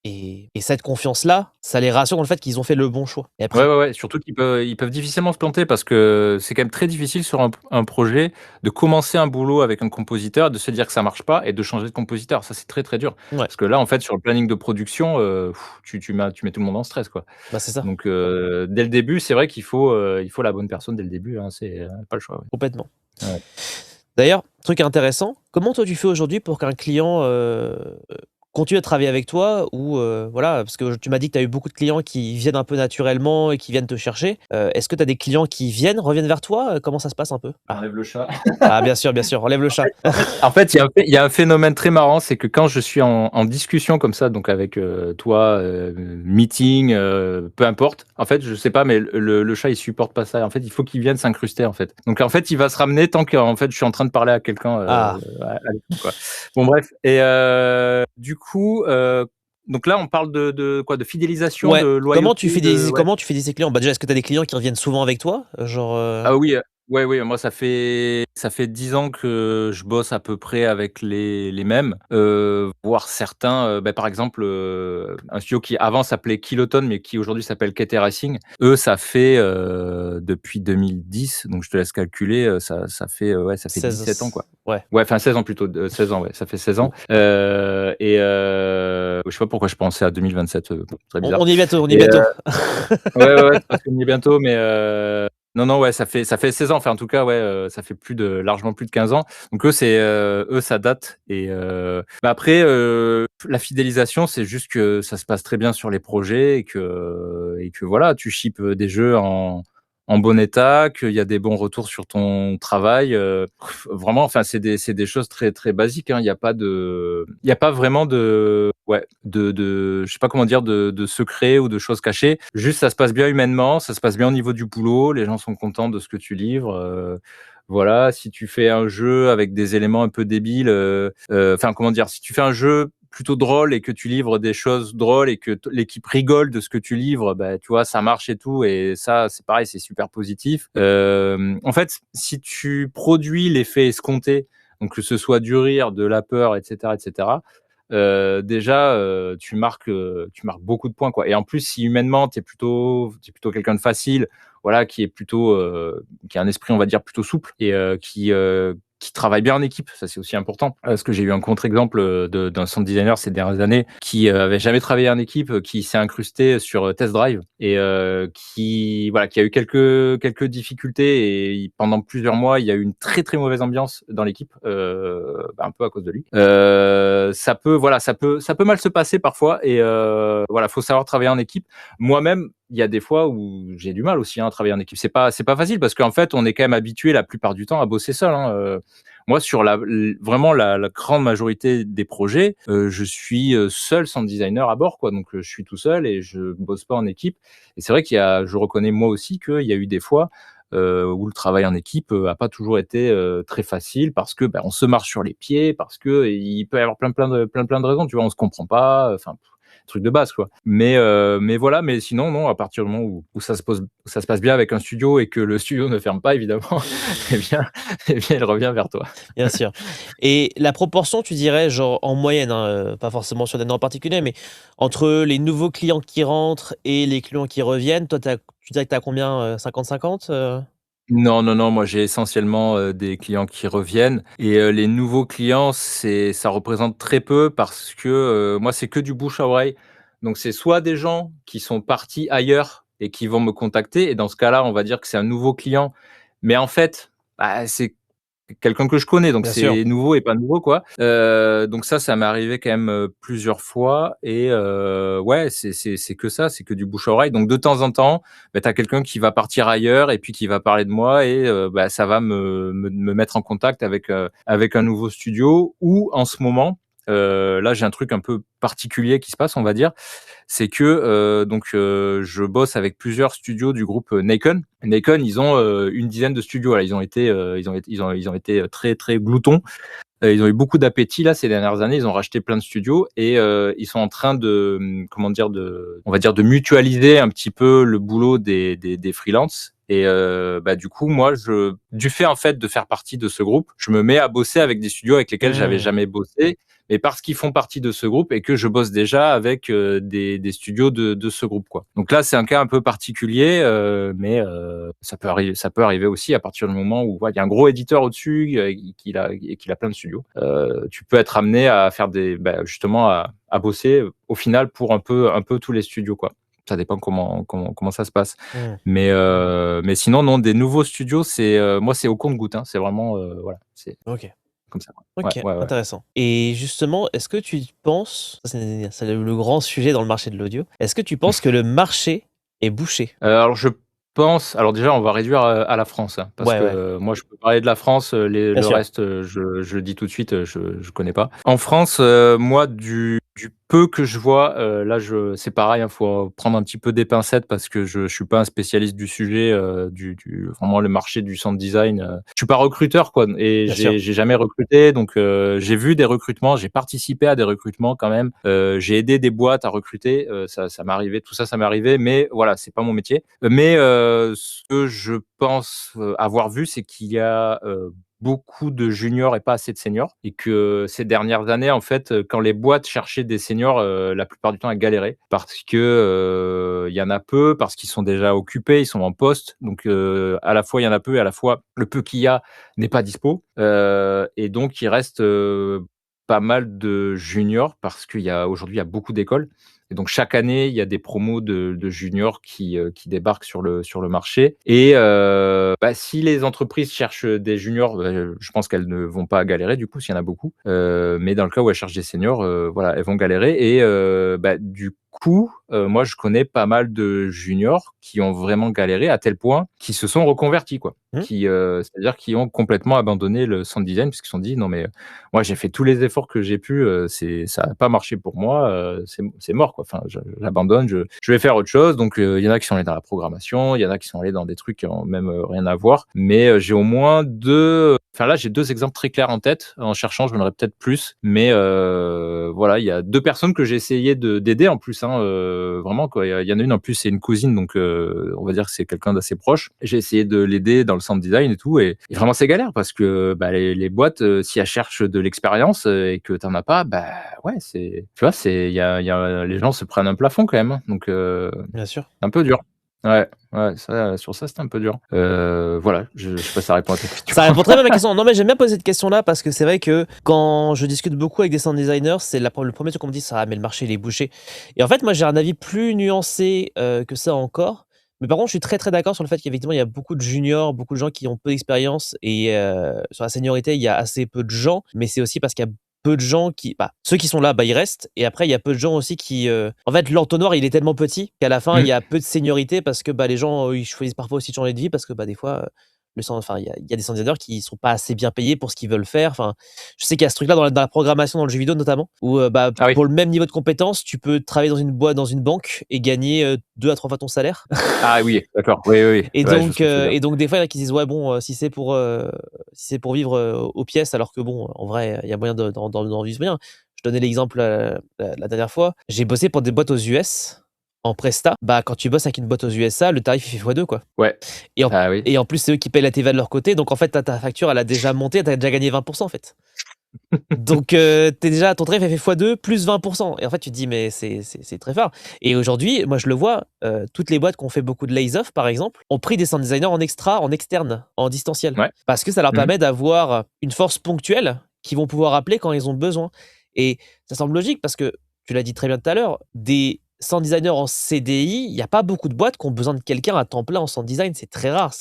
A: et cette confiance-là, ça les rassure dans le fait qu'ils ont fait le bon choix et
B: Ouais,
A: après
B: ouais, ouais, surtout qu'ils peuvent difficilement se planter parce que c'est quand même très difficile sur un projet de commencer un boulot avec un compositeur, de se dire que ça marche pas et de changer de compositeur. Ça, c'est très, très dur.
A: ouais,
B: Parce que là, en fait, sur le planning de production, tu mets tout le monde en stress, quoi.
A: bah, c'est ça,
B: Donc, dès le début, c'est vrai qu'il faut la bonne personne dès le début, hein, c'est, pas le choix, ouais.
A: complètement.
B: Ouais.
A: D'ailleurs, truc intéressant, comment toi tu fais aujourd'hui pour qu'un client, continue à travailler avec toi ou, voilà, parce que tu m'as dit que tu as eu beaucoup de clients qui viennent un peu naturellement et qui viennent te chercher. Est-ce que tu as des clients qui reviennent vers toi? Comment ça se passe un peu? Ah,
B: J'enlève le chat.
A: ah bien sûr, enlève le chat.
B: Il y a un phénomène très marrant, c'est que quand je suis en discussion comme ça, donc avec, toi, meeting, peu importe, en fait, je sais pas, mais le chat, il supporte pas ça. En fait, il faut qu'il vienne s'incruster, en fait. Donc en fait, il va se ramener tant qu'en fait, je suis en train de parler à quelqu'un,
A: Ah,
B: à l'écran, quoi. Bon bref et du coup, donc là, on parle de quoi? De fidélisation, de
A: ouais,
B: loyauté, de ouais.
A: comment tu fidélises ces clients? Bah, déjà, est-ce que tu as des clients qui reviennent souvent avec toi? Genre,
B: Ah oui, ouais, ouais, moi ça fait 10 ans que je bosse à peu près avec les mêmes, voire certains, par exemple, un studio qui avant s'appelait Kiloton, mais qui aujourd'hui s'appelle KT Racing. Eux, ça fait, depuis 2010, donc je te laisse calculer, ça fait, ouais, ça fait
A: 16
B: 17 ans, quoi.
A: ouais.
B: Ouais, enfin 16 ans plutôt, 16 ans, ouais, ça fait 16 ans, je sais pas pourquoi je pensais à 2027, très
A: On
B: bizarre
A: on y est bientôt, on y est
B: et
A: bientôt.
B: ouais, ouais, ouais, parce qu'on y est bientôt, mais non, non, ouais, ça fait 16 ans, enfin, en tout cas, ouais, ça fait largement plus de 15 ans. Donc eux, ça date et après, la fidélisation, c'est juste que ça se passe très bien sur les projets et que voilà, tu shippes, des jeux en bon état, qu'il y a des bons retours sur ton travail, vraiment, enfin, c'est des choses très, très basiques, hein. Il y a pas vraiment de ouais, je sais pas comment dire, de secrets ou de choses cachées. Juste, ça se passe bien humainement, ça se passe bien au niveau du boulot, les gens sont contents de ce que tu livres, voilà. Si tu fais un jeu avec des éléments un peu débiles, enfin, comment dire? Si tu fais un jeu plutôt drôle et que tu livres des choses drôles et que l'équipe rigole de ce que tu livres, bah, tu vois, ça marche et tout et ça, c'est pareil, c'est super positif. En fait, si tu produis l'effet escompté, donc que ce soit du rire, de la peur et cetera, déjà, tu marques beaucoup de points, quoi et en plus, si humainement, tu es plutôt quelqu'un de facile, voilà, qui a un esprit, on va dire, plutôt souple et qui travaille bien en équipe, ça, c'est aussi important. Parce que j'ai eu un contre-exemple, d'un sound designer ces dernières années qui, avait jamais travaillé en équipe, qui s'est incrusté sur, Test Drive et qui a eu quelques difficultés et pendant plusieurs mois, il y a eu une très, très mauvaise ambiance dans l'équipe, un peu à cause de lui. Ça peut mal se passer parfois et voilà, faut savoir travailler en équipe. Moi-même, il y a des fois où j'ai du mal aussi, hein, à travailler en équipe. C'est pas facile parce qu'en fait, on est quand même habitué la plupart du temps à bosser seul, hein. Moi, sur vraiment la grande majorité des projets, je suis seul sound designer à bord, quoi. Donc, je suis tout seul et je bosse pas en équipe. Et c'est vrai je reconnais moi aussi qu'il y a eu des fois où le travail en équipe a pas toujours été très facile parce que on se marche sur les pieds, parce que il peut y avoir plein de raisons, tu vois, on se comprend pas, enfin truc de base, quoi. Mais voilà, mais sinon non, à partir du moment où ça se passe bien avec un studio et que le studio ne ferme pas évidemment, eh bien, il revient vers toi.
A: Bien sûr. Et la proportion, tu dirais, genre en moyenne, hein, pas forcément sur des noms en particulier, mais entre les nouveaux clients qui rentrent et les clients qui reviennent, toi, tu dirais que tu as combien, 50-50
B: Non, non, non, moi j'ai essentiellement des clients qui reviennent et les nouveaux clients, ça représente très peu parce que moi c'est que du bouche à oreille. Donc c'est soit des gens qui sont partis ailleurs et qui vont me contacter et dans ce cas-là, on va dire que c'est un nouveau client. Mais en fait, c'est quelqu'un que je connais, donc
A: Bien sûr.
B: c'est nouveau et pas nouveau, quoi. Donc ça m'est arrivé quand même plusieurs fois et ouais, c'est que ça, c'est que du bouche à oreille. Donc de temps en temps, tu as quelqu'un qui va partir ailleurs et puis qui va parler de moi et ça va me mettre en contact avec un nouveau studio ou en ce moment, là j'ai un truc un peu particulier qui se passe, on va dire, c'est que je bosse avec plusieurs studios du groupe Nakon. Nakon, ils ont une dizaine de studios. Là, ils ont été très très gloutons. Ils ont eu beaucoup d'appétit là ces dernières années. Ils ont racheté plein de studios et ils sont en train de comment dire on va dire de mutualiser un petit peu le boulot des freelances. Et du coup, moi, du fait en fait de faire partie de ce groupe, je me mets à bosser avec des studios avec lesquels j'avais
A: Mmh.
B: jamais bossé, mais parce qu'ils font partie de ce groupe et que je bosse déjà avec des studios de ce groupe, quoi. Donc là, c'est un cas un peu particulier, mais ça peut arriver aussi à partir du moment où il y a un gros éditeur au-dessus qu'il a plein de studios. Tu peux être amené à faire justement à bosser au final pour un peu tous les studios, quoi. Ça dépend comment ça se passe.
A: Mmh.
B: Mais sinon, non, des nouveaux studios, moi, c'est au compte-gouttes, hein. C'est vraiment, voilà, c'est
A: OK.
B: comme ça. Ouais,
A: OK,
B: ouais, ouais.
A: intéressant. Et justement, est-ce que tu penses, ça c'est le grand sujet dans le marché de l'audio, est-ce que tu penses que le marché est bouché?
B: Alors je pense, alors déjà on va réduire, à la France, hein, parce
A: Ouais,
B: que,
A: ouais,
B: moi je peux parler de la France,
A: bien
B: le
A: sûr.
B: reste, je le dis tout de suite, je connais pas. En France, moi du peu que je vois, là c'est pareil, hein, faut prendre un petit peu des pincettes parce que je suis pas un spécialiste du sujet, du vraiment le marché du sound design, je suis pas recruteur, quoi, et
A: Bien sûr.
B: j'ai jamais recruté, donc j'ai vu des recrutements, j'ai participé à des recrutements quand même, j'ai aidé des boîtes à recruter, ça m'est arrivé, tout ça, ça m'est arrivé, mais voilà, c'est pas mon métier. Mais ce que je pense avoir vu, c'est qu'il y a beaucoup de juniors et pas assez de seniors, et que ces dernières années, en fait, quand les boîtes cherchaient des seniors, la plupart du temps, elles galéraient parce que il y en a peu, parce qu'ils sont déjà occupés, ils sont en poste. Donc à la fois il y en a peu et à la fois le peu qu'il y a n'est pas dispo. Et donc il reste pas mal de juniors parce aujourd'hui il y a beaucoup d'écoles. Et donc chaque année, il y a des promos de juniors qui débarquent sur le marché. Et si les entreprises cherchent des juniors, je pense qu'elles ne vont pas galérer du coup s'il y en a beaucoup. Mais dans le cas où elles cherchent des seniors, voilà, elles vont galérer. Et du coup, moi je connais pas mal de juniors qui ont vraiment galéré à tel point qu'ils se sont reconvertis, quoi.
A: Mmh.
B: C'est-à-dire qui ont complètement abandonné le sound design parce qu'ils se sont dit non mais moi j'ai fait tous les efforts que j'ai pu, ça n'a pas marché pour moi, c'est mort, quoi. Enfin, j'abandonne, je vais faire autre chose. Donc il y en a qui sont allés dans la programmation, il y en a qui sont allés dans des trucs qui ont même rien à voir. Mais j'ai au moins là j'ai deux exemples très clairs en tête. En cherchant, je aurais peut-être plus, mais voilà, il y a deux personnes que j'ai essayé d'aider en plus, hein, vraiment, quoi. Il y en a une en plus, c'est une cousine, donc on va dire que c'est quelqu'un d'assez proche. J'ai essayé de l'aider dans le sound design et tout, et vraiment c'est galère parce que les boîtes, si elles cherchent de l'expérience et que t'en as pas, ouais, tu vois, les gens se prennent un plafond quand même, hein. Donc
A: Bien sûr.
B: c'est un peu dur. Ouais, ouais, ça, sur ça, c'était un peu dur. Voilà, je sais pas si ça répond à ta question.
A: Ça répond très bien à ma question. Non, mais j'aime bien poser cette question-là parce que c'est vrai que quand je discute beaucoup avec des sound designers, c'est le premier truc qu'on me dit, ça, mais le marché, il est bouché. Et en fait, moi, j'ai un avis plus nuancé que ça encore. Mais par contre, je suis très, très d'accord sur le fait qu'effectivement, il y a beaucoup de juniors, beaucoup de gens qui ont peu d'expérience et sur la seniorité, il y a assez peu de gens. Mais c'est aussi parce qu'il y a peu de gens qui, ceux qui sont là, ils restent. Et après, il y a peu de gens aussi qui, en fait, l'entonnoir, il est tellement petit qu'à la fin, il
B: Mmh.
A: y a peu de seniorité parce que les gens, ils choisissent parfois aussi de changer de vie parce que des fois, il y a des sound designers qui sont pas assez bien payés pour ce qu'ils veulent faire. Enfin, je sais qu'il y a ce truc-là dans la programmation, dans le jeu vidéo notamment, où
B: Ah oui.
A: pour le même niveau de compétence, tu peux travailler dans une boîte, dans une banque et gagner 2 à 3 fois ton salaire.
B: Ah oui, d'accord. Oui, oui, oui.
A: Et
B: Ouais, je vois
A: donc,
B: ce que tu veux dire.
A: des fois, il y en a qui disent ouais, bon, si c'est pour vivre aux pièces, alors que bon, en vrai, il y a moyen d'en vivre bien. Je donnais l'exemple la dernière fois. J'ai bossé pour des boîtes aux US en presta. Quand tu bosses avec une boîte aux USA, le tarif il fait x2 quoi.
B: Ouais.
A: Et en,
B: Ah oui.
A: et en plus, c'est eux qui payent la TVA de leur côté. Donc en fait, ta facture, elle a déjà monté, tu as déjà gagné 20% en fait. Donc t'es déjà, ton tarif elle fait x2 plus 20%. Et en fait, tu te dis, mais c'est très fort. Et aujourd'hui, moi je le vois, toutes les boîtes qui ont fait beaucoup de lays-off, par exemple, ont pris des sound designers en extra, en externe, en distanciel.
B: Ouais.
A: Parce que ça leur
B: Mmh.
A: permet d'avoir une force ponctuelle qu'ils vont pouvoir appeler quand ils ont besoin. Et ça semble logique parce que, tu l'as dit très bien tout à l'heure, des sound designers en CDI, il n'y a pas beaucoup de boîtes qui ont besoin de quelqu'un à temps plein en sound design. C'est très rare.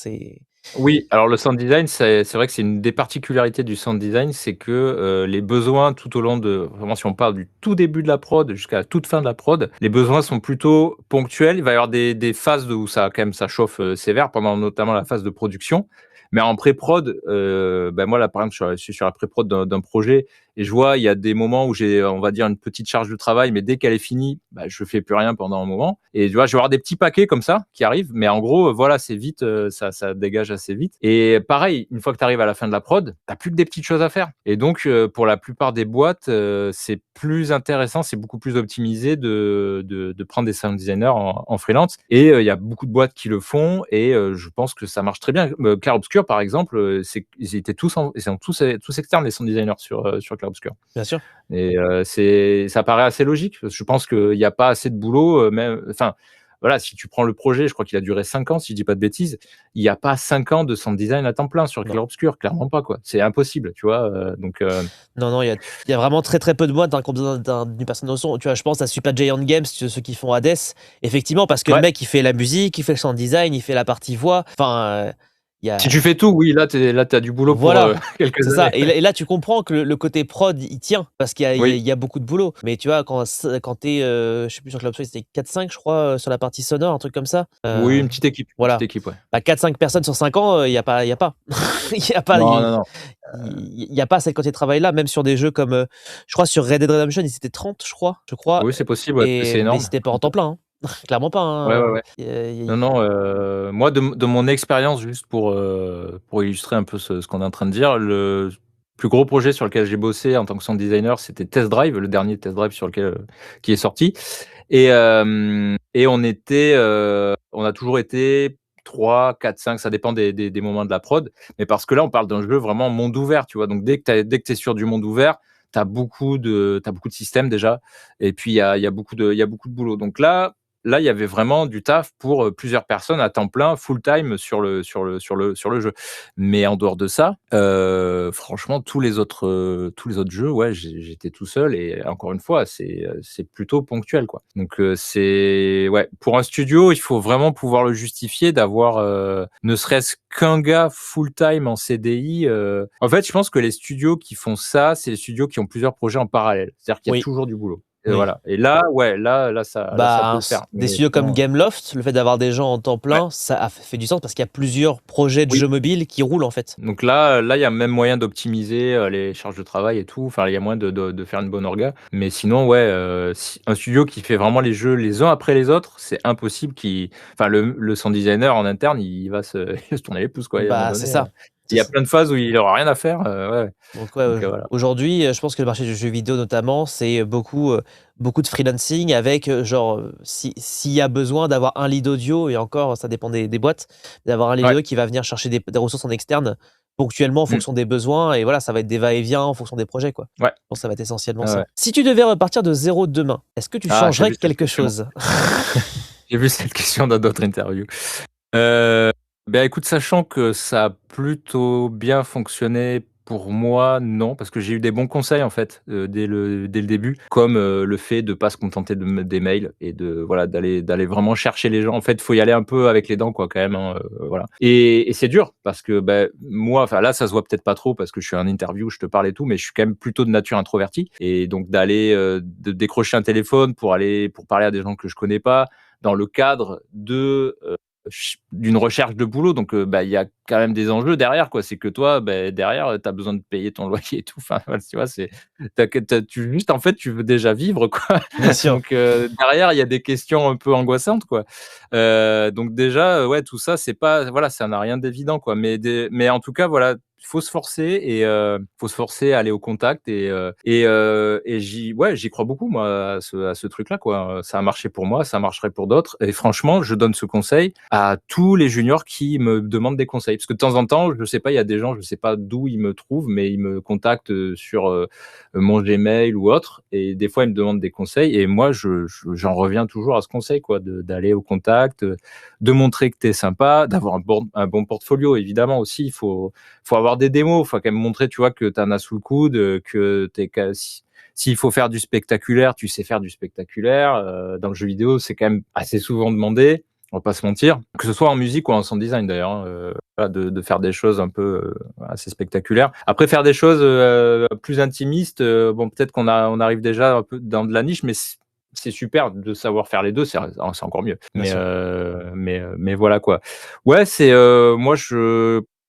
B: Oui, alors le sound design, c'est vrai que c'est une des particularités du sound design, c'est que, les besoins tout au long de vraiment si on parle du tout début de la prod jusqu'à la toute fin de la prod, les besoins sont plutôt ponctuels. Il va y avoir des phases où ça chauffe, sévère pendant notamment la phase de production. Mais en pré-prod, moi là, par exemple, je suis sur la pré-prod d'un projet et je vois, il y a des moments où j'ai, on va dire, une petite charge de travail, mais dès qu'elle est finie, je fais plus rien pendant un moment. Et tu vois, je vais avoir des petits paquets comme ça qui arrivent, mais en gros, voilà, c'est vite, ça dégage assez vite. Et pareil, une fois que tu arrives à la fin de la prod, t'as plus que des petites choses à faire. Et donc, pour la plupart des boîtes, c'est plus intéressant, c'est beaucoup plus optimisé de prendre des sound designers en freelance. Et il y a beaucoup de boîtes qui le font, et je pense que ça marche très bien. Clair Obscur, par exemple, ils étaient ils sont tous externes, les sound designers sur Clair Obscur.
A: Bien sûr.
B: Et ça paraît assez logique. Je pense qu'il n'y a pas assez de boulot, même. Enfin, voilà, si tu prends le projet, je crois qu'il a duré 5 ans, si je dis pas de bêtises. Il n'y a pas 5 ans de sound design à temps plein sur
A: Non.
B: Clair Obscur, clairement pas quoi. C'est impossible, tu vois.
A: Non, il y a vraiment très très peu de boîtes qui ont besoin d'une personne au son. Tu vois, je pense à Super Giant Games, ceux qui font Hades. Effectivement, parce que le
B: Ouais.
A: mec, il fait la musique, il fait le sound design, il fait la partie voix. Enfin, il y a.
B: Si tu fais tout, oui, là, t'as du boulot pour
A: Voilà,
B: quelques
A: c'est ça.
B: années.
A: Et là, tu comprends que le côté prod, il tient, parce qu'il y a, il y a-
B: Oui,
A: il y a beaucoup de boulot. Mais tu vois, quand t'es, je sais plus, sur Club Soul, c'était 4-5, je crois, sur la partie sonore, un truc comme ça.
B: oui, une petite équipe,
A: Voilà.
B: ouais.
A: 4-5 personnes sur 5 ans, il y a pas. Il y a pas. Il y a pas.
B: Non, non, non.
A: Il y a pas cette quantité de travail là, même sur des jeux comme, je crois sur Red Dead Redemption, ils étaient 30, je crois,
B: Oui, c'est possible, ouais, c'est
A: mais
B: énorme.
A: c'était pas en temps plein, hein. Clairement pas,
B: Ouais, ouais,
A: hein.
B: ouais. Non, non, moi, de mon expérience, juste pour illustrer un peu ce qu'on est en train de dire, le plus gros projet sur lequel j'ai bossé en tant que sound designer, c'était Test Drive, le dernier Test Drive sur lequel, qui est sorti. Et on a toujours été 3, 4, 5, ça dépend des moments de la prod. Mais parce que là, on parle d'un jeu vraiment monde ouvert, tu vois. Donc dès que tu es sur du monde ouvert, t'as beaucoup de systèmes déjà. Et puis il y a beaucoup de boulot. Donc là, il y avait vraiment du taf pour plusieurs personnes à temps plein, full time sur le jeu. Mais en dehors de ça, franchement, tous les autres jeux, ouais, j'étais tout seul, et encore une fois, c'est plutôt ponctuel, quoi. Donc ouais, pour un studio, il faut vraiment pouvoir le justifier d'avoir ne serait-ce qu'un gars full time en CDI. En fait, je pense que les studios qui font ça, c'est les studios qui ont plusieurs projets en parallèle. C'est-à-dire qu'il y a
A: Oui,
B: toujours du boulot. Et
A: oui.
B: voilà. Et là, ouais, là, ça peut le faire.
A: Des
B: Mais
A: studios comme
B: sinon,
A: Gameloft, le fait d'avoir des gens en temps
B: ouais,
A: plein, ça a fait du sens parce qu'il y a plusieurs projets de
B: oui.
A: jeux mobiles qui roulent, en fait.
B: Donc là, il y a même moyen d'optimiser les charges de travail et tout. Enfin, il y a moyen de faire une bonne orga. Mais sinon, ouais, un studio qui fait vraiment les jeux les uns après les autres, c'est impossible enfin, le sound designer en interne, il va se, il va se tourner les pouces, quoi. À un moment
A: C'est
B: donné,
A: ça.
B: il y a plein de phases où il aura rien à faire. Ouais.
A: Donc ouais,
B: Donc voilà.
A: aujourd'hui, je pense que le marché du jeu vidéo notamment, c'est beaucoup de freelancing avec, s'il y a besoin d'avoir un lead audio, et encore ça dépend des boîtes, d'avoir un lead
B: Ouais.
A: audio qui va venir chercher des ressources en externe ponctuellement en
B: Mm.
A: fonction des besoins, et voilà, ça va être des va-et-vient en fonction des projets, quoi.
B: Ouais.
A: Je pense que ça va être essentiellement
B: Ouais,
A: ça.
B: ouais.
A: Si tu devais repartir de zéro demain, est-ce que tu
B: Ah, j'ai
A: changerais
B: vu cette
A: quelque
B: question.
A: chose?
B: J'ai vu cette question dans d'autres interviews. Écoute, sachant que ça a plutôt bien fonctionné pour moi, non, parce que j'ai eu des bons conseils en fait dès le début, comme le fait de pas se contenter des mails et voilà d'aller vraiment chercher les gens. En fait, faut y aller un peu avec les dents quoi quand même. Hein, voilà. Et c'est dur parce que moi, enfin là, ça se voit peut-être pas trop parce que je suis en interview, je te parle et tout, mais je suis quand même plutôt de nature introvertie et donc de décrocher un téléphone pour parler à des gens que je connais pas dans le cadre d'une recherche de boulot. Donc, il y a quand même des enjeux derrière, quoi. C'est que toi, derrière, tu as besoin de payer ton loyer et tout. Enfin, voilà, tu vois, juste, en fait, tu veux déjà vivre, quoi.
A: Bien sûr.
B: Donc, derrière, il y a des questions un peu angoissantes, quoi. Donc, déjà, ouais, tout ça, c'est pas, voilà, ça n'a rien d'évident, quoi. Mais en tout cas, voilà, il faut se forcer et faut se forcer à aller au contact et j'y crois beaucoup moi à ce truc-là quoi. Ça a marché pour moi, ça marcherait pour d'autres et franchement, je donne ce conseil à tous les juniors qui me demandent des conseils parce que de temps en temps, je sais pas, il y a des gens, je sais pas d'où ils me trouvent, mais ils me contactent sur mon Gmail ou autre et des fois ils me demandent des conseils et moi j'en reviens toujours à ce conseil quoi, d'aller au contact, de montrer que tu es sympa, d'avoir un bon portfolio évidemment aussi, il faut avoir des démos, il faut quand même montrer, tu vois, que tu en as sous le coude, que s'il faut faire du spectaculaire, tu sais faire du spectaculaire. Dans le jeu vidéo, c'est quand même assez souvent demandé, on va pas se mentir, que ce soit en musique ou en sound design d'ailleurs, hein, voilà, de faire des choses un peu assez spectaculaires. Après, faire des choses plus intimistes, bon, peut-être on arrive déjà un peu dans de la niche, mais c'est super de savoir faire les deux, c'est encore mieux.
A: Bien sûr.
B: Mais voilà quoi. Ouais, moi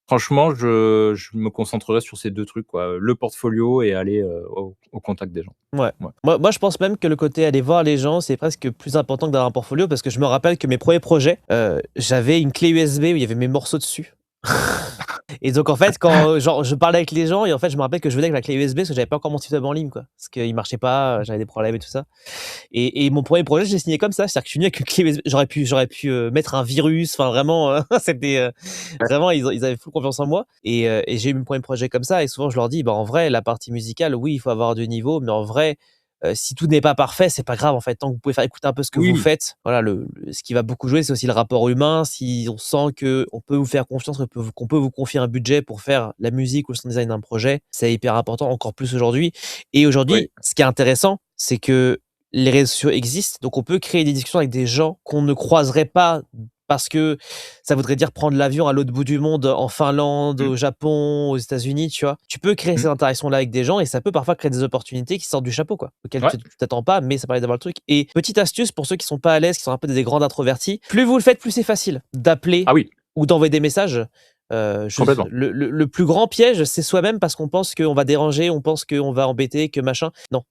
B: franchement, je me concentrerai sur ces 2 trucs quoi, le portfolio et aller, au contact des gens.
A: Ouais.
B: Ouais.
A: Moi, je pense même que le côté aller voir les gens, c'est presque plus important que d'avoir un portfolio parce que je me rappelle que mes premiers projets, j'avais une clé USB où il y avait mes morceaux dessus. Et donc en fait, quand, genre, je parlais avec les gens et en fait, je me rappelle que je venais avec la clé USB parce que j'avais pas encore mon site web en ligne, quoi. Parce qu'il marchait pas, j'avais des problèmes et tout ça. Et mon premier projet, je l'ai signé comme ça. C'est-à-dire que je suis venu avec une clé USB. J'aurais pu mettre un virus. Enfin, vraiment, c'était vraiment, ils avaient full confiance en moi. Et j'ai eu mon premier projet comme ça. Et souvent, je leur dis, bah, en vrai, la partie musicale, oui, il faut avoir du niveau. Mais en vrai, si tout n'est pas parfait, c'est pas grave, en fait. Tant que vous pouvez faire écouter un peu ce que vous
B: Oui,
A: faites. Voilà, ce qui va beaucoup jouer, c'est aussi le rapport humain. Si on sent que on peut vous faire confiance, qu'on peut vous confier un budget pour faire la musique ou le sound design d'un projet, c'est hyper important, encore plus aujourd'hui. Et
B: oui,
A: aujourd'hui, ce qui est intéressant, c'est que les réseaux sociaux existent, donc on peut créer des discussions avec des gens qu'on ne croiserait pas parce que ça voudrait dire prendre l'avion à l'autre bout du monde, en Finlande,
B: mmh,
A: au Japon, aux États-Unis, tu vois? Tu peux créer ces
B: mmh,
A: interactions-là avec des gens et ça peut parfois créer des opportunités qui sortent du chapeau, quoi, auxquelles
B: ouais,
A: tu t'attends pas, mais ça permet d'avoir le truc. Et petite astuce pour ceux qui sont pas à l'aise, qui sont un peu des grands introvertis, plus vous le faites, plus c'est facile d'appeler
B: ah oui,
A: ou d'envoyer des messages.
B: complètement.
A: Le plus grand piège, c'est soi-même parce qu'on pense qu'on va déranger, on pense qu'on va embêter, que machin. Non.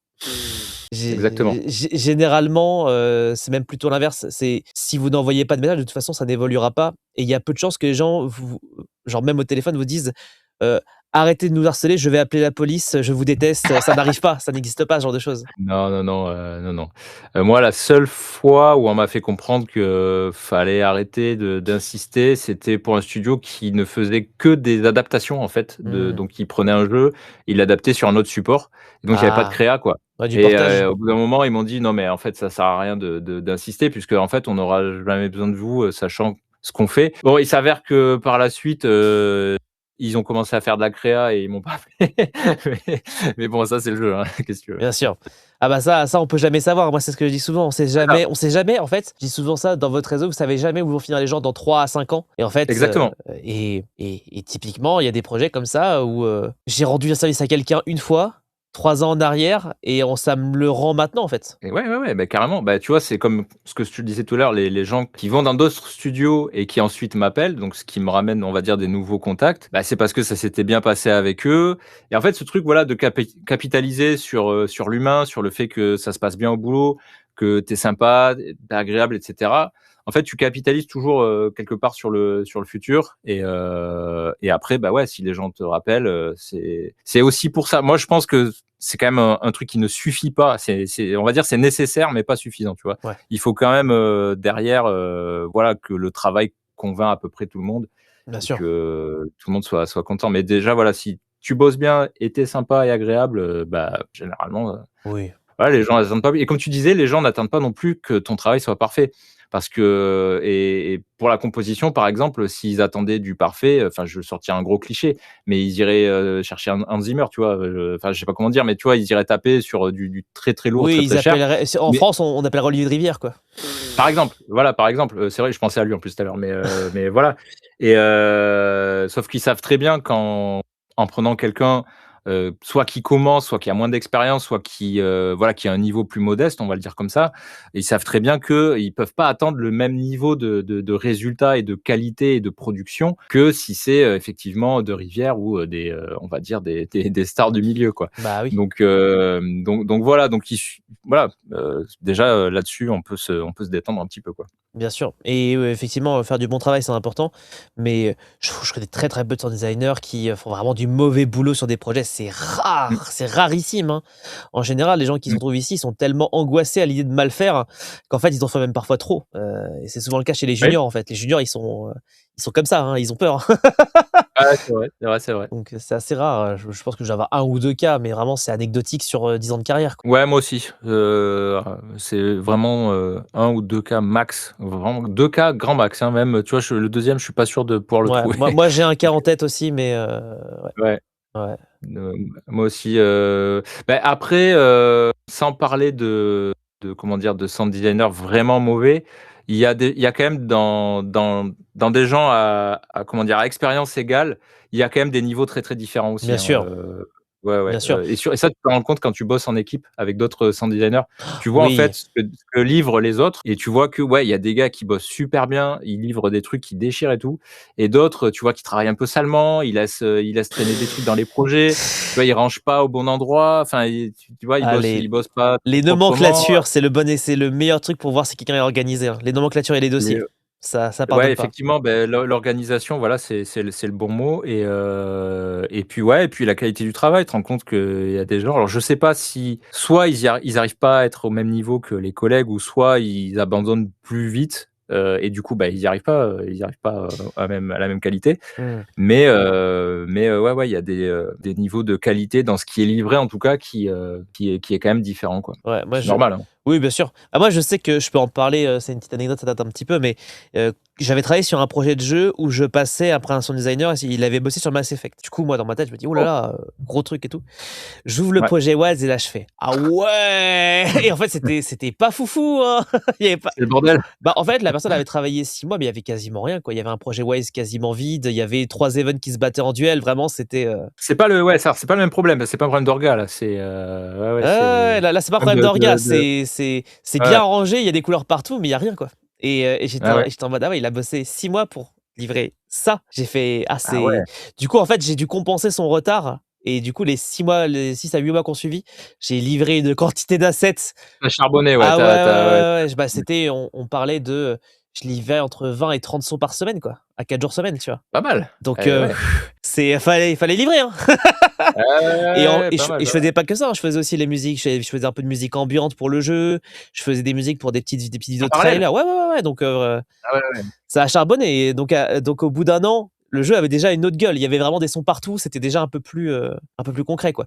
B: Exactement.
A: Généralement, c'est même plutôt l'inverse. C'est si vous n'envoyez pas de message, de toute façon, ça n'évoluera pas et il y a peu de chances que les gens genre même au téléphone, vous disent, heu: «Arrêtez de nous harceler, je vais appeler la police, je vous déteste». Ça n'arrive pas, ça n'existe pas ce genre de choses.
B: Non, non, non, non, non. Moi, la seule fois où on m'a fait comprendre que fallait arrêter d'insister, c'était pour un studio qui ne faisait que des adaptations, en fait,
A: Mmh.
B: donc il prenait un jeu, il l'adaptait sur un autre support et donc il y avait pas de
A: Ah,
B: créa, quoi
A: ouais, du
B: et
A: portage.
B: au bout d'un moment, ils m'ont dit: «Non, mais en fait, ça sert à rien d'insister puisque en fait, on n'aura jamais besoin de vous, sachant ce qu'on fait». Bon, il s'avère que par la suite, ils ont commencé à faire de la créa et ils m'ont pas appelé mais bon, ça, c'est le jeu, hein, qu'est-ce que tu veux?
A: Bien sûr. Ah bah ça on peut jamais savoir. Moi, c'est ce que je dis souvent, on sait jamais en fait, je dis souvent ça dans votre réseau, vous savez jamais où vont finir les gens dans 3 à 5 ans et en fait,
B: Exactement.
A: et typiquement, il y a des projets comme ça où, j'ai rendu un service à quelqu'un une fois, 3 ans en arrière et on ça me le rend maintenant en fait.
B: Et ouais, ouais, ouais, bah, carrément. Bah, tu vois, c'est comme ce que je te disais tout à l'heure, les gens qui vont dans d'autres studios et qui ensuite m'appellent, donc ce qui me ramène, on va dire, des nouveaux contacts, bah, c'est parce que ça s'était bien passé avec eux. Et en fait, ce truc, voilà, de capitaliser sur l'humain, sur le fait que ça se passe bien au boulot, que tu es sympa, tu agréable, et cetera. En fait, tu capitalises toujours quelque part sur le futur. Et après, bah ouais, si les gens te rappellent, c'est aussi pour ça. Moi, je pense que c'est quand même un truc qui ne suffit pas. On va dire, c'est nécessaire, mais pas suffisant, tu vois.
A: Ouais,
B: Il faut quand même derrière, voilà, que le travail convainc à peu près tout le monde
A: bien
B: et
A: sûr.
B: que tout le monde soit content. Mais déjà, voilà, si tu bosses bien et t'es sympa et agréable, bah généralement,
A: Oui.
B: voilà, les gens n'attendent pas. Et comme tu disais, les gens n'attendent pas non plus que ton travail soit parfait. Parce que et pour la composition, par exemple, s'ils attendaient du parfait, enfin, je sortirai un gros cliché, mais ils iraient, chercher Hans Zimmer, tu vois? Enfin, je sais pas comment dire, mais tu vois, ils iraient taper sur, du très, très lourd, très,
A: Oui, ils
B: très cher.
A: appelleraient en
B: Mais
A: France, on appellerait Olivier de Rivière, quoi.
B: par exemple, voilà, par exemple, c'est vrai, je pensais à lui en plus tout à l'heure, mais voilà et sauf qu'ils savent très bien en prenant quelqu'un, soit qui commence, soit qui a moins d'expérience, soit qui, voilà, qui a un niveau plus modeste, on va le dire comme ça. Ils savent très bien qu'ils peuvent pas attendre le même niveau de résultats et de qualité et de production que si c'est, effectivement de Rivière ou, des, on va dire des stars du milieu, quoi.
A: Bah oui.
B: Donc voilà, donc voilà, déjà, là-dessus, on peut se détendre un petit peu, quoi.
A: Bien sûr et effectivement, faire du bon travail, c'est important, mais je connais très, très peu de sound designers qui, font vraiment du mauvais boulot sur des projets. C'est
B: Mmh,
A: rare, c'est rarissime, hein. En général, les gens qui se
B: mmh.
A: retrouvent ici sont tellement angoissés à l'idée de mal faire qu'en fait, ils en font même parfois trop, et c'est souvent le cas chez les
B: Oui.
A: juniors, en fait. Les juniors, ils sont comme ça, hein, ils ont peur.
B: Ouais, c'est vrai, c'est vrai, c'est vrai.
A: Donc c'est assez rare, je pense que je vais avoir 1 ou 2 cas, mais vraiment c'est anecdotique sur, 10 ans de carrière, quoi.
B: Ouais, moi aussi, c'est vraiment, 1 ou 2 cas max, vraiment 2 cas grand max, hein, même, tu vois? Le deuxième, je suis pas sûr de pouvoir le
A: Ouais,
B: trouver.
A: moi j'ai un cas en tête aussi, mais ouais,
B: Ouais,
A: ouais.
B: moi aussi, après, sans parler de comment dire? De sound designer vraiment mauvais, il y a quand même dans des gens à comment dire? À expérience égale, il y a quand même des niveaux très, très différents aussi,
A: Bien
B: hein,
A: sûr,
B: ouais, ouais,
A: bien sûr.
B: et ça, tu te rends compte quand tu bosses en équipe avec d'autres sound designers. Tu vois, en
A: Oui.
B: fait, ce que livrent les autres et tu vois que, ouais, il y a des gars qui bossent super bien, ils livrent des trucs qui déchirent et tout et d'autres, tu vois, qui travaillent un peu salement, ils laissent traîner des trucs dans les projets, tu vois, ils rangent pas au bon endroit, enfin, tu vois,
A: Ah
B: ils bossent pas très
A: les
B: proprement.
A: nomenclatures, c'est le meilleur truc pour voir si quelqu'un est organisé, hein. Les nomenclatures et les dossiers, ça
B: Ouais,
A: pardonne pas.
B: effectivement, beh, l'organisation, voilà, c'est le bon mot et puis, ouais et puis la qualité du travail. Tu te rends compte qu'il y a des gens alors je sais pas si soit ils arrivent pas à être au même niveau que les collègues ou soit ils abandonnent plus vite, et du coup, bah, ils y arrivent pas, à la même qualité.
A: Mmh.
B: Mais ouais, ouais, il y a des niveaux de qualité dans ce qui est livré en tout cas qui est quand même différent, quoi.
A: Ouais, moi
B: C'est
A: je
B: normal, hein.
A: oui, bien sûr. Ah moi, je sais que je peux en parler, c'est une petite anecdote, ça date un petit peu, mais heu, j'avais travaillé sur un projet de jeu où je passais après un sound designer et il avait bossé sur Mass Effect. Du coup, moi, dans ma tête, je me dis: «Ouh là
B: Oh,
A: là, gros truc et tout». J'ouvre le
B: ouais,
A: projet Waze et là, je fais: «Ah ouais!» et en fait, c'était pas foufou, hein. Il y avait pas
B: c'est le bordel.
A: bah, en fait, la personne avait travaillé 6 mois, mais il y avait quasiment rien, quoi. Il y avait un projet Waze quasiment vide, il y avait 3 events qui se battaient en duel, vraiment, c'était,
B: C'est pas le ouais, ça c'est pas le même problème, c'est pas un problème d'orga là, c'est, ouais, ouais,
A: ouais, ouais, ouais,
B: c'est
A: là, c'est pas un
B: un
A: problème
B: de
A: d'orga,
B: de
A: c'est bien
B: ouais,
A: rangé, il y a des couleurs partout, mais il y a rien, quoi et
B: ouais, ouais.
A: j'étais en mode: «Ah ouais, il a bossé 6 mois pour livrer ça». J'ai fait: «Ah,
B: Ah ouais,
A: c'est» du coup, en fait, j'ai dû compenser son retard et du coup, les 6 à 8 mois qu'on suivi, j'ai livré une quantité d'assets.
B: tu as charbonné, ouais,
A: Ah
B: tu
A: ouais,
B: as
A: ouais,
B: tu as ouais,
A: ouais, ouais, bah, c'était on parlait de, je livrais entre 20 et 30 sons par semaine, quoi, à 4 jours semaine, tu vois?
B: pas mal.
A: Donc
B: Ouais.
A: fallait livrer, hein.
B: Ouais, ouais, ouais, pas mal,
A: Et je
B: pas mal.
A: faisais pas que ça, hein, je faisais aussi les musiques, je faisais un peu de musique ambiante pour le jeu, je faisais des musiques pour des petites vidéos
B: En
A: de
B: parallèle?
A: trailer. Ouais, ouais, ouais, ouais, donc
B: Ah ouais, ouais.
A: ça a charbonné et donc au bout d'1 an, le jeu avait déjà une autre gueule. Il y avait vraiment des sons partout, c'était déjà un peu plus concret, quoi.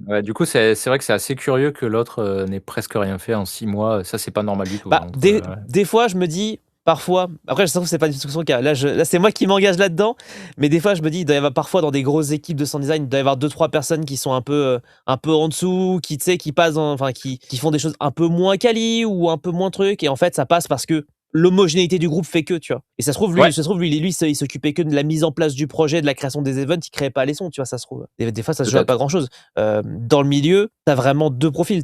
B: Ouais, du coup, c'est vrai que c'est assez curieux que l'autre, n'ait presque rien fait en 6 mois, ça c'est pas normal du tout,
A: Bah,
B: hein, entre, ouais.
A: des fois, je me dis, parfois après, ça se trouve, c'est pas du tout son cas. Là, c'est moi qui m'engage là-dedans, mais des fois, je me dis, il doit y avoir parfois dans des grosses équipes de sound design, il doit y avoir 2-3 personnes qui sont un peu en dessous, qui, tu sais, qui passent enfin, qui font des choses un peu moins quali ou un peu moins trucs et en fait, ça passe parce que l'homogénéité du groupe fait que, tu vois? Et
B: Ouais,
A: ça se trouve, il s'occupait que de la mise en place du projet, de la création des events, il créait pas les sons, tu vois? Ça se trouve. Des fois, ça se joue à pas
B: peut-être.
A: grand-chose. Dans le milieu, tu as vraiment 2 profils.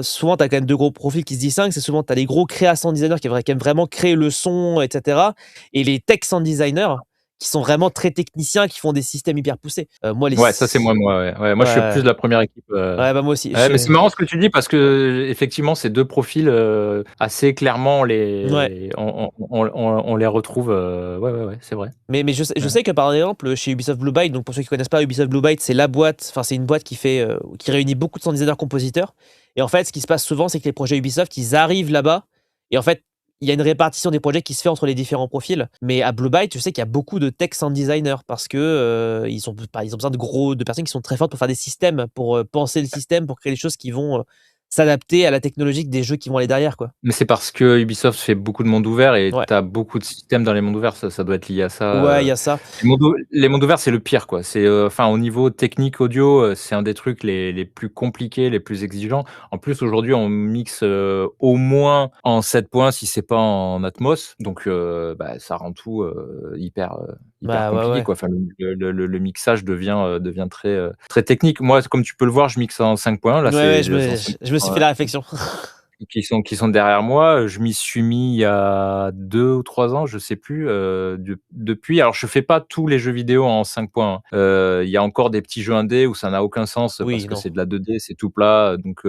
A: Souvent, tu as quand même 2 gros profils qui se distinguent. C'est souvent, tu as les gros créa sound designers qui aiment vraiment créer le son, et cetera et les tech sound designers qui sont vraiment très techniciens, qui font des systèmes hyper poussés. Moi,
B: Ouais, ça c'est moi, ouais. Ouais, moi je suis
A: ouais,
B: plus de la première équipe,
A: ouais, bah, moi aussi.
B: ouais, mais c'est marrant ce que tu dis parce qu'effectivement ces 2 profils, assez clairement
A: Ouais,
B: on les retrouve, ouais, ouais, ouais, c'est vrai.
A: mais je
B: Ouais.
A: sais que, par exemple, chez Ubisoft Blue Byte, donc pour ceux qui connaissent pas, Ubisoft Blue Byte, c'est la boîte, enfin, c'est une boîte qui réunit beaucoup de sound designers compositeurs et en fait, ce qui se passe souvent, c'est que les projets Ubisoft, ils arrivent là-bas et en fait, il y a une répartition des projets qui se fait entre les différents profils. Mais à Blue Byte, je sais qu'il y a beaucoup de tech sound designers parce que, ils ont besoin de personnes qui sont très fortes pour faire des systèmes, pour, penser le système, pour créer des choses qui vont, s'adapter à la technologie des jeux qui vont aller derrière, quoi.
B: Mais c'est parce que Ubisoft fait beaucoup de mondes ouverts et
A: Ouais.
B: tu as beaucoup de systèmes dans les mondes ouverts, ça doit être lié à ça,
A: Ouais, il y a ça.
B: les mondes ouverts, c'est le pire, quoi. C'est, enfin, au niveau technique audio, c'est un des trucs les plus compliqués, les plus exigeants. En plus, aujourd'hui, on mixe, au moins en 7 points, si c'est pas en Atmos, donc bah, ça rend tout, hyper
A: Bah, ouais,
B: compliqué,
A: ouais.
B: quoi. Enfin, le mixage devient très, très technique. Moi, comme tu peux le voir, je mixe en 5.1, là,
A: Ouais, ouais,
B: c'est
A: je
B: les
A: me
B: anciens
A: je me suis fait la réflexion.
B: qui sont derrière moi. Je m'y suis mis il y a 2 ou 3 ans, je sais plus, depuis. Alors je fais pas tous les jeux vidéo en 5 points, hein. Il y a encore des petits jeux indés où ça n'a aucun sens parce
A: Oui,
B: que
A: non.
B: c'est de la 2D, c'est tout plat, donc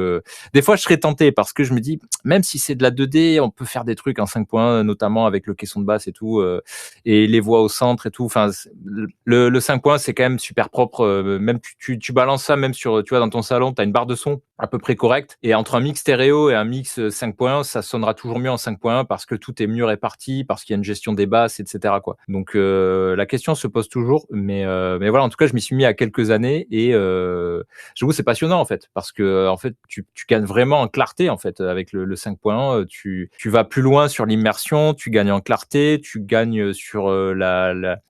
B: des fois je serais tenté parce que je me dis: «Même si c'est de la 2D, on peut faire des trucs en 5 points, notamment avec le caisson de basse et tout, et les voix au centre et tout». Enfin, le 5 points, c'est quand même super propre, même tu balances ça même sur, tu vois, dans ton salon, tu as une barre de son à peu près correcte et entre un mix stéréo et un mix 5.1, ça sonnera toujours mieux en 5.1 parce que tout est mieux réparti, parce qu'il y a une gestion des basses, etc., quoi. Donc la question se pose toujours, mais voilà, en tout cas, je m'y suis mis il y a quelques années et j'avoue, c'est passionnant en fait, parce que en fait, tu gagnes vraiment en clarté en fait avec le 5.1. Tu vas plus loin sur l'immersion, tu gagnes en clarté, tu gagnes sur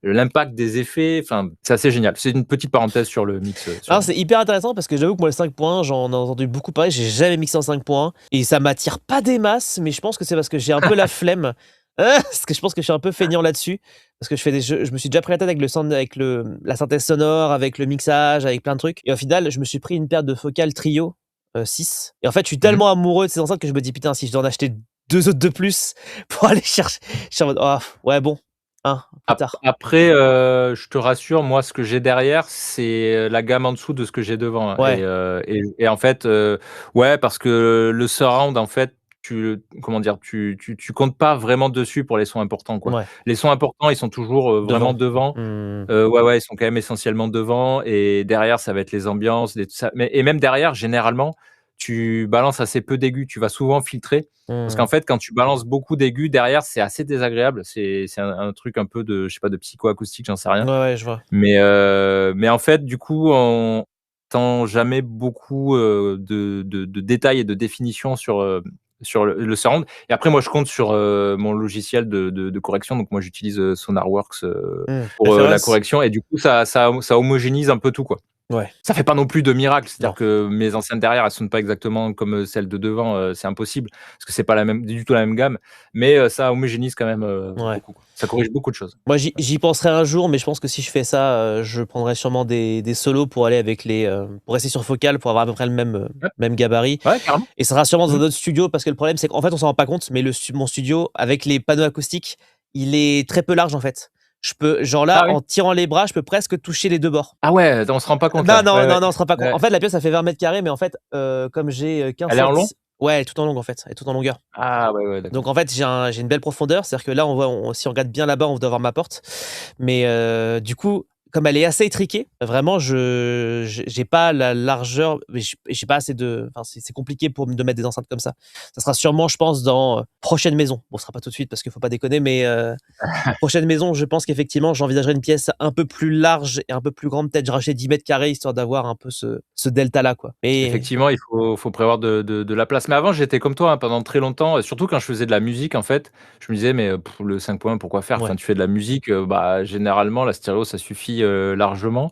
B: l'impact des effets. Enfin, c'est assez génial. C'est une petite parenthèse sur le mix. Sur
A: Alors
B: le
A: c'est
B: mix.
A: hyper intéressant parce que j'avoue que moi le 5.1, j'en ai entendu beaucoup parler, j'ai jamais mixé en 5.1 et ça m'attire pas des masses, mais je pense que c'est parce que j'ai un peu la flemme. Parce que je pense que je suis un peu feignant là-dessus, parce que je fais des jeux, je me suis déjà pris la tête avec le sound, avec la synthèse sonore, avec le mixage, avec plein de trucs et au final, je me suis pris une paire de focales Trio 6 et en fait, je suis
B: Mhm.
A: tellement amoureux de ces enceintes que je me dis: «Putain, si je dois en acheter 2 autres de plus pour aller chercher», je suis en mode: «Oh ouais bon, hein, plus tard».
B: Après, je te rassure, moi, ce que j'ai derrière, c'est, la gamme en dessous de ce que j'ai devant, hein,
A: Ouais,
B: et en fait, ouais, parce que le surround, en fait, comment dire? Tu comptes pas vraiment dessus pour les sons importants, quoi.
A: ouais,
B: Les sons importants, ils sont toujours, vraiment
A: devant.
B: devant.
A: Mmh.
B: Ouais, ouais, ils sont quand même essentiellement devant et derrière, ça va être les ambiances, les tout ça. Mais et même derrière, généralement, tu balances assez peu d'aigus. Tu vas souvent filtrer parce qu'en
A: Mmh.
B: fait, quand tu balances beaucoup d'aigus derrière, c'est assez désagréable. C'est un truc un peu de, je sais pas, de psychoacoustique, j'en sais
A: Ouais,
B: rien.
A: ouais, je vois.
B: Mais en fait, du coup, on entend jamais beaucoup, de détails et de définition sur le surround. Et après, moi, je compte sur, mon logiciel de correction. Donc moi, j'utilise, SonarWorks,
A: Mmh.
B: pour, la
A: Référence?
B: correction et du coup, ça homogénise un peu tout, quoi.
A: Ouais,
B: Ça fait pas non plus de miracle, c'est-à-dire
A: non.
B: que mes enceintes derrière, elles sonnent pas exactement comme, celles de devant, c'est impossible, parce que c'est pas la même du tout la même gamme, mais ça homogénise quand même,
A: Ouais.
B: beaucoup, quoi. Ça corrige beaucoup de choses.
A: Moi, j'y penserai un jour, mais je pense que si je fais ça, je prendrai sûrement des solos pour aller avec pour rester sur Focal, pour avoir à peu près le même,
B: Ouais,
A: même gabarit
B: ouais, carrément.
A: et ça sera sûrement dans
B: Mmh.
A: un autre studio parce que le problème, c'est qu'en fait, on s'en rend pas compte, mais mon studio, avec les panneaux acoustiques, il est très peu large, en fait. Je peux genre là,
B: Ah oui?
A: en tirant les bras, je peux presque toucher les 2 bords.
B: Ah ouais, on se rend pas compte
A: Non,
B: là.
A: non,
B: Ouais,
A: non,
B: ouais.
A: non, on se rend pas compte.
B: Ouais.
A: En fait, la pièce, ça fait 20 m², mais en fait, comme j'ai, 15
B: Elle est en long?
A: ouais, elle est tout en longue, en fait, elle est tout en longueur.
B: Ah ouais, ouais,
A: Donc
B: d'accord.
A: en fait, j'ai une belle profondeur, c'est-à-dire que là, si on regarde bien là-bas, on doit voir ma porte. Mais du coup, comme elle est assez étriquée, vraiment, j'ai pas la largeur, mais j'ai pas assez de. Enfin, c'est compliqué de mettre des enceintes comme ça. Ça sera sûrement, je pense, dans prochaine maison. Bon, ce sera pas tout de suite parce qu'il faut pas déconner, mais prochaine maison, je pense qu'effectivement, j'envisagerais une pièce un peu plus large et un peu plus grande. Peut-être je rachète 10 m² histoire d'avoir un peu ce delta-là, quoi. Mais
B: Effectivement, il faut prévoir de la place. Mais avant, j'étais comme toi, hein, pendant très longtemps, surtout quand je faisais de la musique, en fait. Je me disais: «Mais, le 5 points, pourquoi faire?» Enfin,
A: ouais,
B: tu fais de la musique, bah, généralement, la stéréo, ça suffit, largement.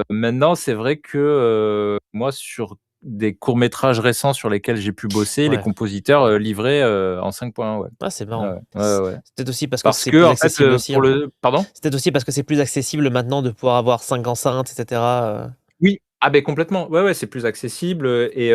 B: Maintenant, c'est vrai que, moi, sur des courts métrages récents sur lesquels j'ai pu bosser, les
A: ouais.
B: compositeurs, livraient, en 5.1, ouais.
A: Ah, c'est
B: Ouais,
A: marrant.
B: ouais. Ouais, ouais.
A: C'est peut-être aussi parce que
B: Parce
A: c'est
B: que
A: plus
B: en fait,
A: accessible aussi,
B: pour
A: hein.
B: le pardon?
A: C'est peut-être aussi parce que c'est plus accessible maintenant de pouvoir avoir 5 enceintes et cetera,
B: Oui, ah beh, complètement. Ouais, ouais, c'est plus accessible, et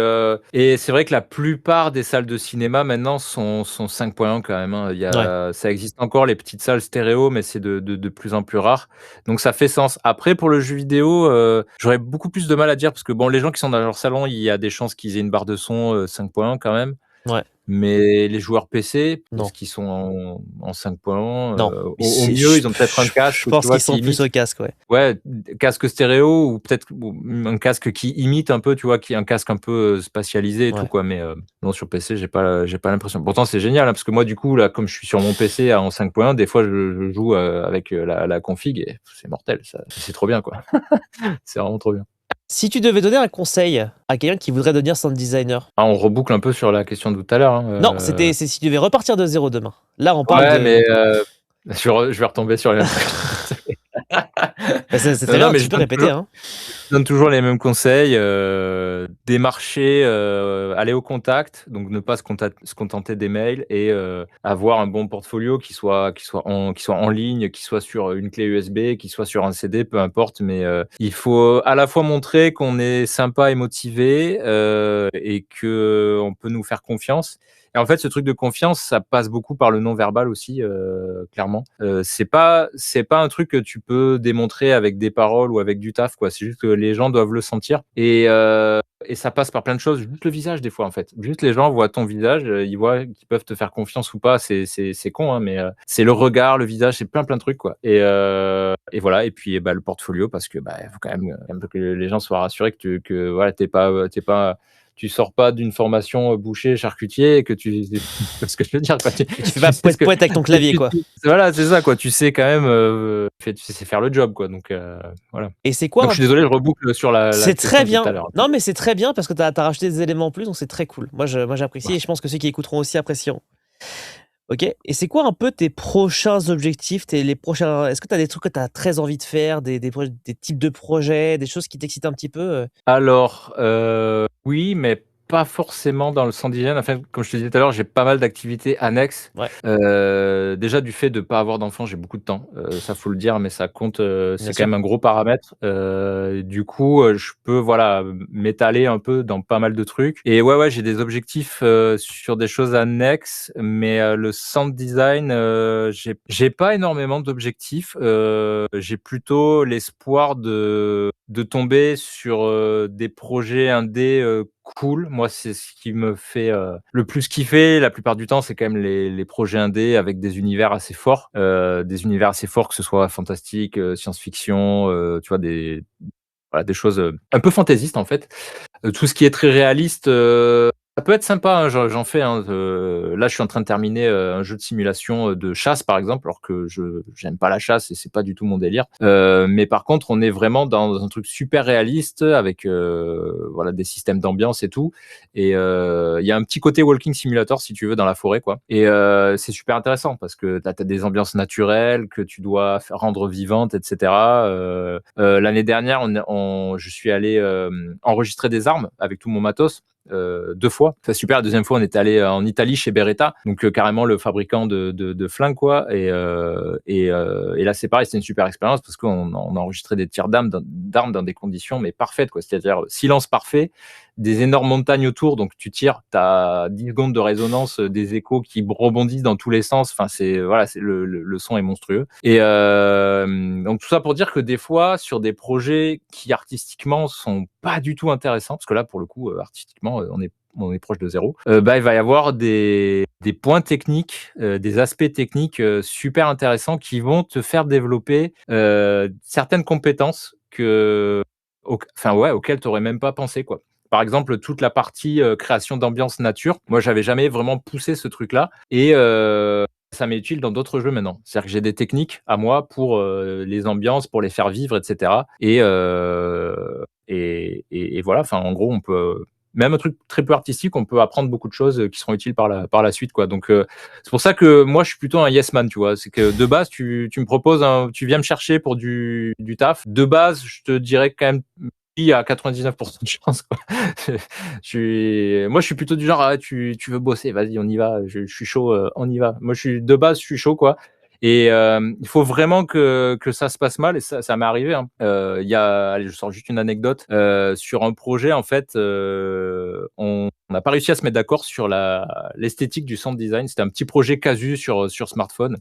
B: c'est vrai que la plupart des salles de cinéma maintenant sont 5.1 quand même, hein.
A: Ouais,
B: Ça existe encore les petites salles stéréo, mais c'est de plus en plus rare. Donc ça fait sens. Après pour le jeu vidéo, j'aurais beaucoup plus de mal à dire parce que bon, les gens qui sont dans leur salon, il y a des chances qu'ils aient une barre de son, 5.1 quand même.
A: ouais,
B: Mais les joueurs PC, est-ce
A: non,
B: qu'ils sont en 5.1?
A: non.
B: Au mieux, ils ont peut-être un
A: Je
B: casque, tu
A: pense
B: vois,
A: qu'ils
B: qui
A: sont plus
B: imite.
A: au casque, ouais.
B: Ouais, casque stéréo ou peut-être un casque qui imite un peu, tu vois? Qui est un casque un peu, spatialisé et tout
A: Ouais.
B: quoi, mais non sur PC, j'ai pas l'impression. Pourtant c'est génial, hein, parce que moi du coup là, comme je suis sur mon PC en 5.1, des fois je joue, avec, la config et c'est mortel, ça c'est trop bien quoi. C'est vraiment trop bien.
A: Si tu devais donner un conseil à quelqu'un qui voudrait devenir sound designer.
B: On reboucle un peu sur la question de tout à l'heure, hein,
A: Non, c'est si tu devais repartir de zéro demain. Là, on parle
B: ouais, mais
A: de.
B: je vais retomber sur les mêmes trucs.
A: Bah, c'est très
B: Non, non,
A: bien,
B: mais
A: tu peux répéter, hein.
B: je donne toujours les mêmes conseils, démarcher, aller au contact, donc ne pas se contenter des mails et avoir un bon portfolio qui soit en ligne, qui soit sur une clé USB, qui soit sur un CD, peu importe, mais il faut à la fois montrer qu'on est sympa et motivé, et qu'on peut nous faire confiance. Et en fait, ce truc de confiance, ça passe beaucoup par le non-verbal aussi, clairement. C'est pas un truc que tu peux démontrer avec des paroles ou avec du taf, quoi. C'est juste que les gens doivent le sentir. Et ça passe par plein de choses. Juste le visage, des fois, en fait. Juste les gens voient ton visage, ils voient qu'ils peuvent te faire confiance ou pas. C'est con, hein, mais c'est le regard, le visage, c'est plein de trucs, quoi. Et voilà. Et puis, le portfolio, parce que il faut quand même un peu que les gens soient rassurés que voilà, tu sors pas d'une formation boucher, charcutier, et que tu ce que je veux dire, quoi.
A: Et tu fais pas poète avec ton clavier, quoi.
B: Voilà, c'est ça, quoi. Tu sais quand même, tu sais faire le job, quoi. Donc voilà.
A: Et c'est quoi
B: Donc je suis désolé, je reboucle sur la
A: C'est
B: question
A: très
B: de tout
A: bien.
B: à l'heure.
A: Non, mais c'est très bien parce que t'as rajouté des éléments en plus, donc c'est très cool. Moi, j'apprécie et je pense que ceux qui écouteront aussi apprécieront. Ok. Et c'est quoi un peu tes prochains objectifs, les prochains. Est-ce que tu as des trucs que tu as très envie de faire, des types de projets, des choses qui t'excitent un petit peu?
B: Alors, oui, mais pas forcément dans le sound design. Enfin, comme je te disais tout à l'heure, j'ai pas mal d'activités annexes.
A: Ouais,
B: Déjà du fait de pas avoir d'enfants, j'ai beaucoup de temps. Ça, faut le dire, mais ça compte,
A: bien
B: c'est quand
A: sûr.
B: même un gros paramètre. Du coup, je peux, voilà, m'étaler un peu dans pas mal de trucs. Et ouais, j'ai des objectifs, sur des choses annexes, mais le sound design, j'ai pas énormément d'objectifs. J'ai plutôt l'espoir de tomber sur, des projets indés, cool. Moi, c'est ce qui me fait, le plus kiffer. La plupart du temps, c'est quand même les projets indés avec des univers assez forts, que ce soit fantastique, science-fiction, tu vois, voilà, des choses, un peu fantaisistes, en fait. Tout ce qui est très réaliste, ça peut être sympa, hein, j'en fais, hein, là, je suis en train de terminer, un jeu de simulation, de chasse, par exemple, alors que je j'aime pas la chasse et c'est pas du tout mon délire. Mais par contre, on est vraiment dans un truc super réaliste avec, voilà, des systèmes d'ambiance et tout. Et il y a un petit côté walking simulator, si tu veux, dans la forêt, quoi. Et c'est super intéressant parce que tu as des ambiances naturelles que tu dois rendre vivantes, et cetera. L'année dernière, je suis allé, enregistrer des armes avec tout mon matos, 2 fois. C'est super. La deuxième fois, on est allé en Italie chez Beretta, donc carrément le fabricant de flingues, quoi. Et là, c'est pareil, c'était une super expérience parce qu'on a enregistré des tirs d'armes dans des conditions mais parfaites, quoi. C'est-à-dire silence parfait, des énormes montagnes autour, donc tu tires, tu as 10 secondes de résonance, des échos qui rebondissent dans tous les sens. Enfin, c'est voilà, c'est le son est monstrueux. Et donc tout ça pour dire que des fois, sur des projets qui artistiquement sont pas du tout intéressants, parce que là, pour le coup, artistiquement, on est proche de zéro. Il va y avoir des points techniques, des aspects techniques, super intéressants qui vont te faire développer, certaines compétences auxquelles tu aurais même pas pensé, quoi. Par exemple, toute la partie, création d'ambiance nature. Moi, j'avais jamais vraiment poussé ce truc-là et ça m'est utile dans d'autres jeux maintenant. C'est-à-dire que j'ai des techniques à moi pour, les ambiances, pour les faire vivre, et cetera. Et voilà, enfin, en gros, on peut même un truc très peu artistique, on peut apprendre beaucoup de choses, qui seront utiles par la suite, quoi. Donc c'est pour ça que moi, je suis plutôt un yes man, tu vois? C'est que de base, tu me proposes tu viens me chercher pour du taf. De base, je te dirais quand même oui à 99% de chance, quoi. Moi, je suis plutôt du genre, ah, tu veux bosser, vas-y, on y va, je suis chaud, on y va. Moi, de base, je suis chaud, quoi. Et il faut vraiment que ça se passe mal, et ça m'est arrivé, hein. Allez, je sors juste une anecdote, sur un projet, en fait, on n'a pas réussi à se mettre d'accord sur l'esthétique du sound design. C'était un petit projet casu sur smartphone,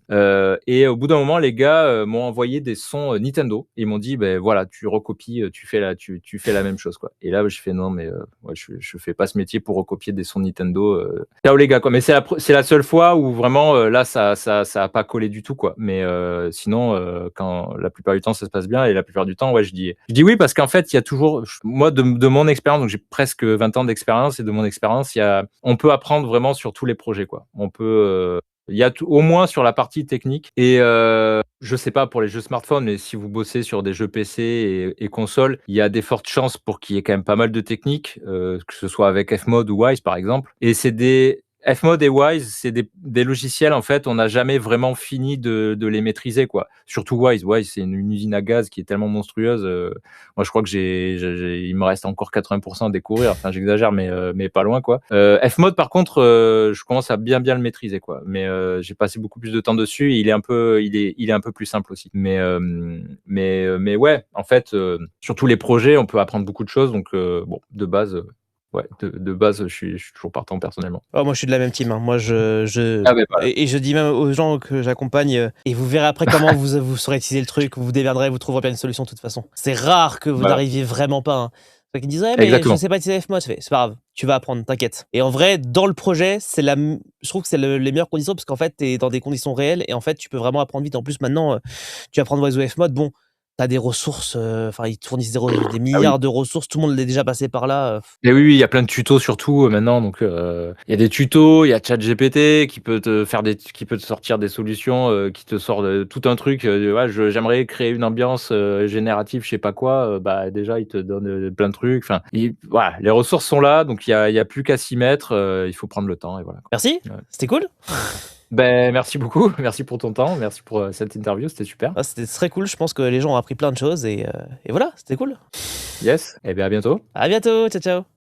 B: et au bout d'un moment, les gars, m'ont envoyé des sons, Nintendo. Ils m'ont dit: ben voilà, tu recopies, tu fais la même chose, quoi». Et là, j'ai fait: «Non, mais ouais, je fais pas ce métier pour recopier des sons Nintendo, ciao les gars, quoi». Mais c'est la seule fois où vraiment, là, ça a pas collé du tout, quoi. Mais sinon, quand la plupart du temps, ça se passe bien, et la plupart du temps, ouais, je dis oui, parce qu'en fait, il y a toujours, moi, de mon expérience, donc j'ai presque 20 ans d'expérience, et de mon expérience, on peut apprendre vraiment sur tous les projets, quoi. On peut Il y a au moins sur la partie technique. Et je sais pas pour les jeux smartphones, mais si vous bossez sur des jeux PC et consoles, il y a des fortes chances pour qu'il y ait quand même pas mal de techniques, que ce soit avec Fmod ou Wise par exemple. Et c'est des Fmod et Wise, c'est des logiciels, en fait, on n'a jamais vraiment fini de les maîtriser, quoi. Surtout Wise. Wise, c'est une usine à gaz qui est tellement monstrueuse. Moi, je crois que il me reste encore 80% à découvrir. Enfin, j'exagère, mais pas loin, quoi. Fmod, par contre, je commence à bien le maîtriser, quoi. Mais j'ai passé beaucoup plus de temps dessus. Il est un peu plus simple aussi. Mais ouais, en fait, sur tous les projets, on peut apprendre beaucoup de choses. Donc, bon, de base. Ouais, de base, je suis toujours partant personnellement.
A: Oh, moi, je suis de la même team, hein. Moi,
B: Ah ben voilà.
A: et je dis même aux gens que j'accompagne, et vous verrez après comment vous saurez utiliser le truc, vous vous démerderez, vous trouverez bien une solution de toute façon. C'est rare que vous
B: Voilà.
A: n'arriviez vraiment pas, hein. Ceux qui disent ouais, mais
B: Exactement.
A: je sais pas utiliser Fmod, c'est pas grave, tu vas apprendre, t'inquiète. Et en vrai, dans le projet, je trouve que c'est les meilleures conditions parce qu'en fait, t'es dans des conditions réelles et en fait, tu peux vraiment apprendre vite. En plus, maintenant, tu vas apprendre Wise ou Fmod, bon, t'as des ressources, enfin, ils te fournissent des
B: Ah oui.
A: milliards de ressources, tout le monde est déjà passé par là.
B: Et oui, il y a plein de tutos surtout maintenant. Donc, il y a des tutos, il y a ChatGPT qui peut qui peut te sortir des solutions, qui te sort tout un truc. Ouais, j'aimerais créer une ambiance générative, je sais pas quoi. Bah déjà, il te donne plein de trucs. Enfin, voilà, les ressources sont là, donc il y a plus qu'à s'y mettre. Il faut prendre le temps et voilà.
A: Merci,
B: Ouais.
A: c'était cool.
B: Ben merci beaucoup, merci pour ton temps, merci pour cette interview, c'était super.
A: Ah, c'était très cool, je pense que les gens ont appris plein de choses et voilà, c'était cool.
B: Yes, et bien à bientôt.
A: À bientôt, ciao ciao.